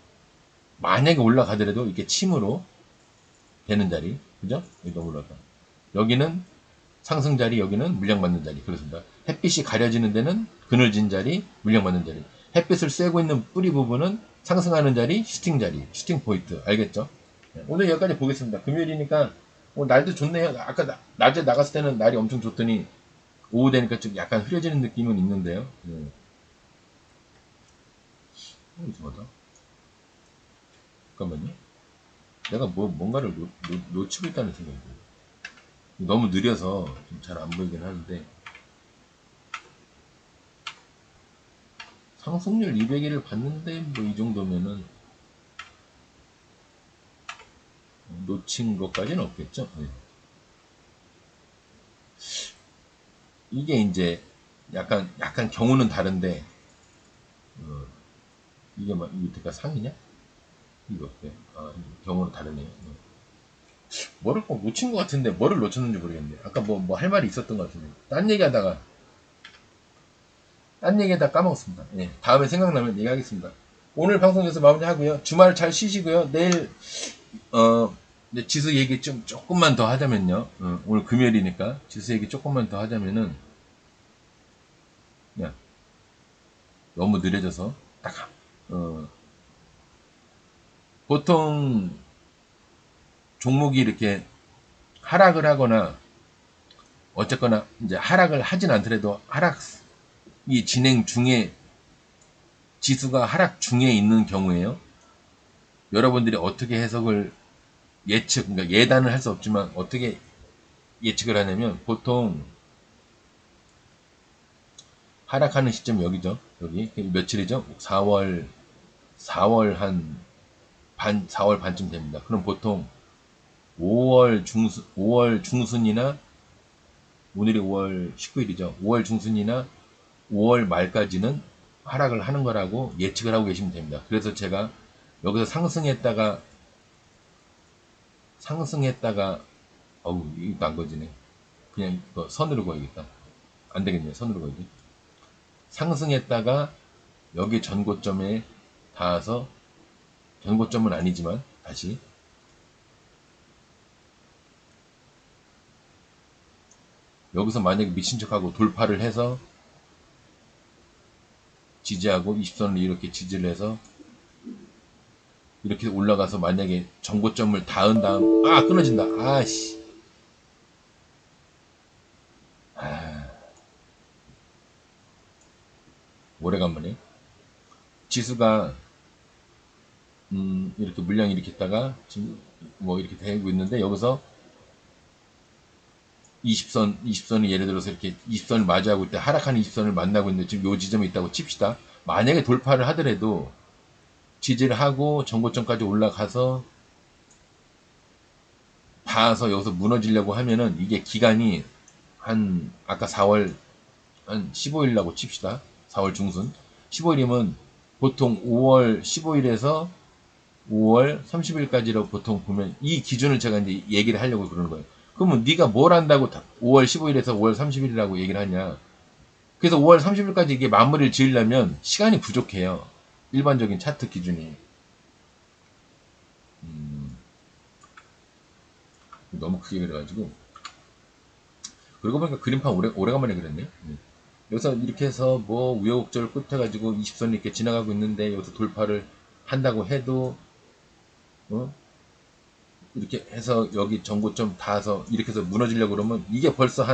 만약에 올라가더라도 이렇게 침으로 되는 자리. 그죠? 여기 너무 올라가. 여기는 상승 자리, 여기는 물량 받는 자리. 그렇습니다. 햇빛이 가려지는 데는 그늘진 자리, 물량 받는 자리. 햇빛을 쐬고 있는 뿌리 부분은 상승하는 자리, 슈팅 자리, 슈팅 포인트. 알겠죠? 오늘 여기까지 보겠습니다. 금요일이니까 날도 좋네요. 아까 낮에 나갔을 때는 날이 엄청 좋더니 오후 되니까 좀 약간 흐려지는 느낌은 있는데요. 이상하다. 잠깐만요. 내가 뭔가를 놓치고 있다는 생각이 들어요. 너무 느려서 좀 잘 안 보이긴 하는데 상승률 200일을 봤는데 뭐 이 정도면은 놓친 것까지는 없겠죠. 이게 이제 약간 경우는 다른데 이게 막 밑에가 상이냐? 이거 어때? 경우는 다르네요. 뭐를 꼭 놓친 것 같은데 뭐를 놓쳤는지 모르겠네. 아까 뭐 할 말이 있었던 것 같은데 딴 얘기하다 까먹었습니다. 다음에 생각나면 얘기하겠습니다. 오늘 방송 여기서 마무리하고요. 주말 잘 쉬시고요. 내일 이제 지수 얘기 좀 조금만 더 하자면요. 오늘 금요일이니까 지수 얘기 조금만 더 하자면은 그냥 너무 느려져서 딱 보통 종목이 이렇게 하락을 하거나 어쨌거나 이제 하락을 하진 않더라도 하락이 진행 중에 지수가 하락 중에 있는 경우에요. 여러분들이 어떻게 해석을 그러니까 예단을 할 수 없지만 어떻게 예측을 하냐면 보통 하락하는 시점 여기죠. 여기 며칠이죠? 4월 4월 반쯤 됩니다. 그럼 보통 5월 중순이나 오늘이 5월 19일이죠. 5월 중순이나 5월 말까지는 하락을 하는 거라고 예측을 하고 계시면 됩니다. 그래서 제가 여기서 상승했다가 이거 안 거지네. 그냥 이거 선으로 그어야겠다. 안 되겠네요. 선으로 그어야지. 상승했다가 여기 전고점에 닿아서 전고점은 아니지만 다시 여기서 만약에 미친 척하고 돌파를 해서 지지하고 20선을 이렇게 지지를 해서 이렇게 올라가서 만약에 전고점을 닿은 다음 끊어진다. 아씨 오래간만에 지수가 이렇게 물량이 이렇게 있다가 지금 뭐 이렇게 되고 있는데 여기서 20선이 예를 들어서 이렇게 20선을 맞이하고 있대 하락하는 20선을 만나고 있는데 지금 요 지점에 있다고 칩시다. 만약에 돌파를 하더라도 지지를 하고 전고점까지 올라가서 봐서 여기서 무너지려고 하면은 이게 기간이 한 아까 4월 한 15일이라고 칩시다. 4월 중순 15일이면 보통 5월 15일에서 5월 30일까지로 보통 보면 이 기준을 제가 이제 얘기를 하려고 그러는 거예요. 그러면 네가 뭘 한다고 5월 15일에서 5월 30일이라고 얘기를 하냐? 그래서 5월 30일까지 이게 마무리를 지으려면 시간이 부족해요. 일반적인 차트 기준이. 너무 크게 그래가지고. 그러고 보니까 그림판 오래간만에 그랬네. 여기서 이렇게 해서 뭐 우여곡절 끝에 가지고 20선 이렇게 지나가고 있는데 여기서 돌파를 한다고 해도 이렇게 해서 여기 전고점 닿아서 이렇게 해서 무너지려고 그러면 이게 벌써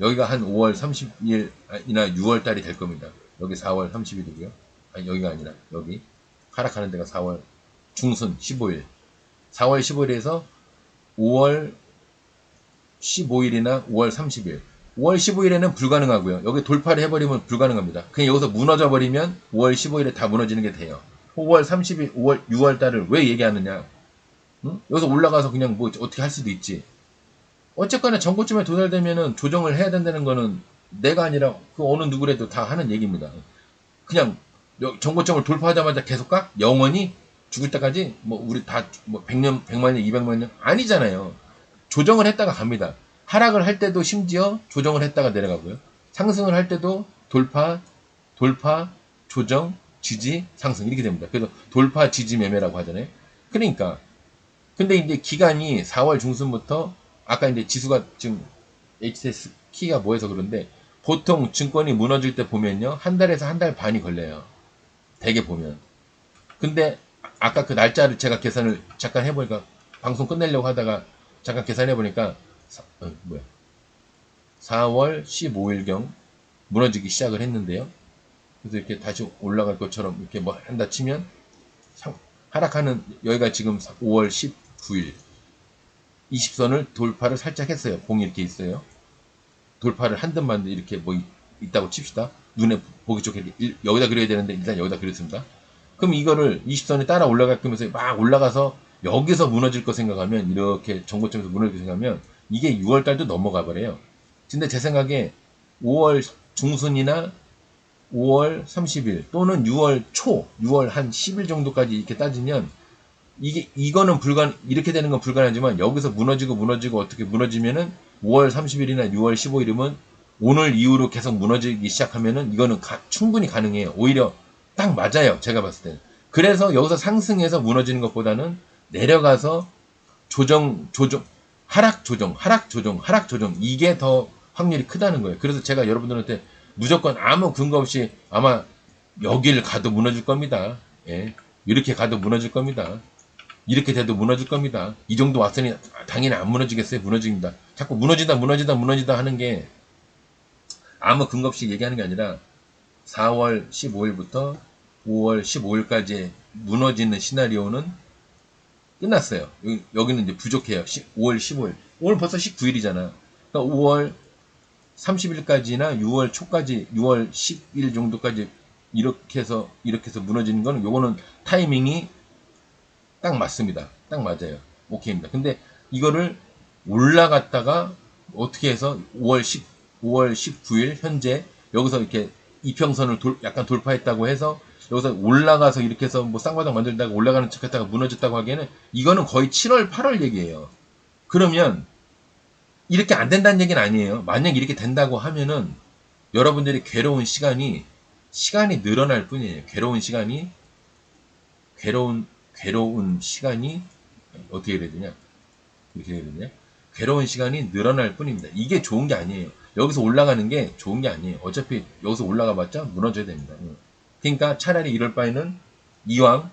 여기가 한 5월 30일이나 6월 달이 될 겁니다. 여기 4월 30일이고요. 아니 여기가 아니라 여기 하락하는 데가 4월 중순 15일 4월 15일에서 5월 15일이나 5월 30일 5월 15일에는 불가능하고요. 여기 돌파를 해버리면 불가능합니다. 그냥 여기서 무너져 버리면 5월 15일에 다 무너지는 게 돼요. 5월 30일, 5월, 6월 달을 왜 얘기하느냐? 응? 여기서 올라가서 그냥 뭐 어떻게 할 수도 있지. 어쨌거나 전고점에 도달되면은 조정을 해야 된다는 거는 내가 아니라 그 어느 누구라도 다 하는 얘기입니다. 그냥 전고점을 돌파하자마자 계속 가? 영원히 죽을 때까지 뭐 우리 다 뭐 100년, 100만 년, 200만 년 아니잖아요. 조정을 했다가 갑니다. 하락을 할 때도 심지어 조정을 했다가 내려가고요. 상승을 할 때도 돌파, 조정, 지지, 상승 이렇게 됩니다. 그래서 돌파, 지지, 매매라고 하잖아요. 그러니까 근데 이제 기간이 4월 중순부터 아까 이제 지수가 지금 HTS 키가 뭐해서 그런데 보통 증권이 무너질 때 보면요. 한 달에서 한 달 반이 걸려요. 대개 보면. 근데 아까 그 날짜를 제가 계산을 잠깐 해보니까 방송 끝내려고 하다가 잠깐 계산해보니까 4월 15일경 무너지기 시작을 했는데요. 그래서 이렇게 다시 올라갈 것처럼 이렇게 뭐 한다 치면 하락하는 여기가 지금 5월 19일 20선을 돌파를 살짝 했어요. 공이 이렇게 있어요. 돌파를 한 듯만 이렇게 뭐 있다고 칩시다. 눈에 보기 좋게 여기다 그려야 되는데 일단 여기다 그렸습니다. 그럼 이거를 20선에 따라 올라갈 거면서 막 올라가서 여기서 무너질 거 생각하면 이렇게 정고점에서 무너질 거 생각하면 이게 6월달도 넘어가 버려요. 근데 제 생각에 5월 중순이나 5월 30일 또는 6월 초, 6월 한 10일 정도까지 이렇게 따지면 이거는 이렇게 되는 건 불가능하지만 여기서 무너지고 어떻게 무너지면은 5월 30일이나 6월 15일이면 오늘 이후로 계속 무너지기 시작하면은 이거는 충분히 가능해요. 오히려 딱 맞아요. 제가 봤을 때는. 그래서 여기서 상승해서 무너지는 것보다는 내려가서 하락 조정 이게 더 확률이 크다는 거예요. 그래서 제가 여러분들한테 무조건 아무 근거 없이 아마 여기를 가도 무너질 겁니다. 예. 이렇게 가도 무너질 겁니다. 이렇게 돼도 무너질 겁니다. 이 정도 왔으니 당연히 안 무너지겠어요? 무너집니다. 자꾸 무너지다 하는 게 아무 근거 없이 얘기하는 게 아니라 4월 15일부터 5월 15일까지 무너지는 시나리오는 끝났어요. 여기는 이제 부족해요. 5월 15일. 오늘 벌써 19일이잖아. 그러니까 5월 30일까지나 6월 초까지, 6월 10일 정도까지 이렇게 해서 무너지는 거는 요거는 타이밍이 딱 맞습니다. 딱 맞아요. 오케이입니다. 근데 이거를 올라갔다가 어떻게 해서 5월 19일 현재 여기서 이렇게 이평선을 약간 돌파했다고 해서 여기서 올라가서 이렇게 해서 뭐 쌍바닥 만들다가 올라가는 척 했다가 무너졌다고 하기에는 이거는 거의 7월, 8월 얘기예요. 그러면 이렇게 안 된다는 얘기는 아니에요. 만약 이렇게 된다고 하면은 여러분들이 괴로운 시간이 늘어날 뿐이에요. 괴로운 시간이 어떻게 해야 되냐? 이렇게 해야 되냐? 괴로운 시간이 늘어날 뿐입니다. 이게 좋은 게 아니에요. 여기서 올라가는 게 좋은 게 아니에요. 어차피 여기서 올라가봤자 무너져야 됩니다. 그러니까 차라리 이럴 바에는 이왕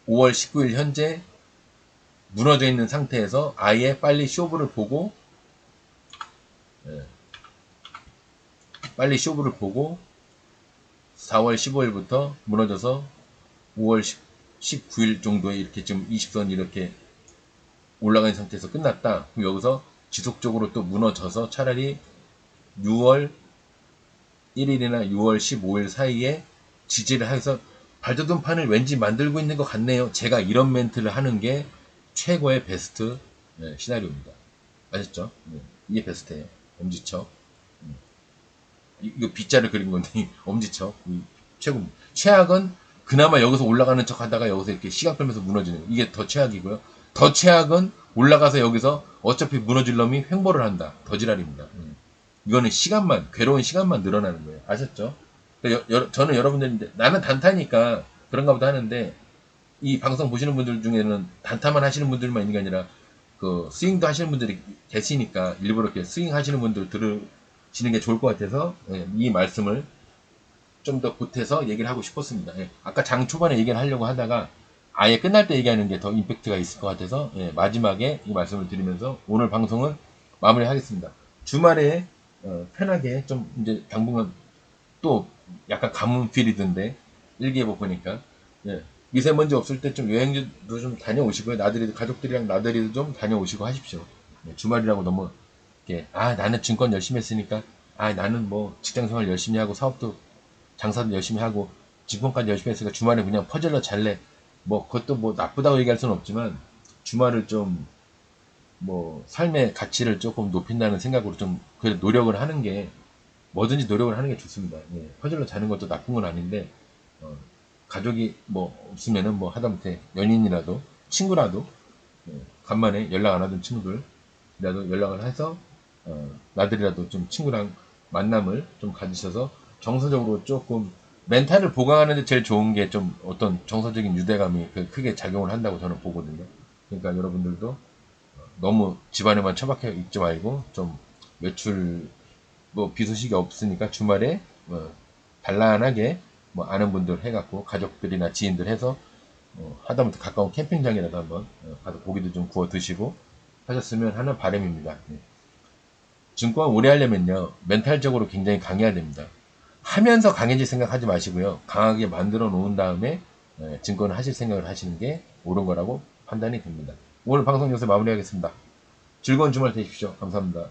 5월 19일 현재 무너져 있는 상태에서 아예 빨리 쇼부를 보고 4월 15일부터 무너져서 5월 19일 정도에 이렇게 지금 20선 이렇게 올라간 상태에서 끝났다. 그럼 여기서 지속적으로 또 무너져서 차라리 6월 1일이나 6월 15일 사이에 지지를 해서 발돋움 판을 왠지 만들고 있는 것 같네요. 제가 이런 멘트를 하는 게 최고의 베스트 시나리오입니다. 아셨죠? 이게 베스트예요. 엄지척. 이거 B자를 그린 건데 엄지척. 최고. 최악은 그나마 여기서 올라가는 척 하다가 여기서 이렇게 시간 끌면서 무너지는 거. 이게 더 최악이고요. 더 최악은 올라가서 여기서 어차피 무너질 놈이 횡보를 한다. 더 지랄입니다. 이거는 시간만, 괴로운 시간만 늘어나는 거예요. 아셨죠? 저는 여러분들인데, 나는 단타니까 그런가 보다 하는데, 이 방송 보시는 분들 중에는 단타만 하시는 분들만 있는 게 아니라, 그, 스윙도 하시는 분들이 계시니까, 일부러 이렇게 스윙 하시는 분들 들으시는 게 좋을 것 같아서, 이 말씀을 좀 더 보태서 얘기를 하고 싶었습니다. 아까 장 초반에 얘기를 하려고 하다가, 아예 끝날 때 얘기하는 게 더 임팩트가 있을 것 같아서, 마지막에 이 말씀을 드리면서 오늘 방송은 마무리 하겠습니다. 주말에 편하게 좀 이제 당분간 또 약간 가뭄 필이던데 일기예보 보니까 미세먼지 없을 때 좀 여행도 좀 다녀오시고요. 나들이도 가족들이랑 나들이도 좀 다녀오시고 하십시오. 주말이라고 너무 이렇게 나는 증권 열심히 했으니까 나는 뭐 직장생활 열심히 하고 사업도 장사도 열심히 하고 증권까지 열심히 했으니까 주말에 그냥 퍼질러 잘래. 뭐 그것도 뭐 나쁘다고 얘기할 수는 없지만 주말을 좀 뭐 삶의 가치를 조금 높인다는 생각으로 좀 노력을 하는 게 뭐든지 노력을 하는 게 좋습니다. 퍼즐로 자는 것도 나쁜 건 아닌데 가족이 뭐 없으면은 뭐 하다못해 연인이라도 친구라도 간만에 연락 안 하던 친구들이라도 연락을 해서 나들이라도 좀 친구랑 만남을 좀 가지셔서 정서적으로 조금 멘탈을 보강하는데 제일 좋은 게 좀 어떤 정서적인 유대감이 크게 작용을 한다고 저는 보거든요. 그러니까 여러분들도 너무 집안에만 처박혀 있지 말고 좀 외출 뭐 비 소식이 없으니까 주말에 뭐 단란하게 뭐 아는 분들 해갖고 가족들이나 지인들 해서 하다못해 가까운 캠핑장이라도 한번 가서 고기도 좀 구워 드시고 하셨으면 하는 바람입니다. 증권 오래 하려면요 멘탈적으로 굉장히 강해야 됩니다. 하면서 강해질 생각하지 마시고요 강하게 만들어 놓은 다음에 증권을 하실 생각을 하시는 게 옳은 거라고 판단이 됩니다. 오늘 방송 여기서 마무리하겠습니다. 즐거운 주말 되십시오. 감사합니다.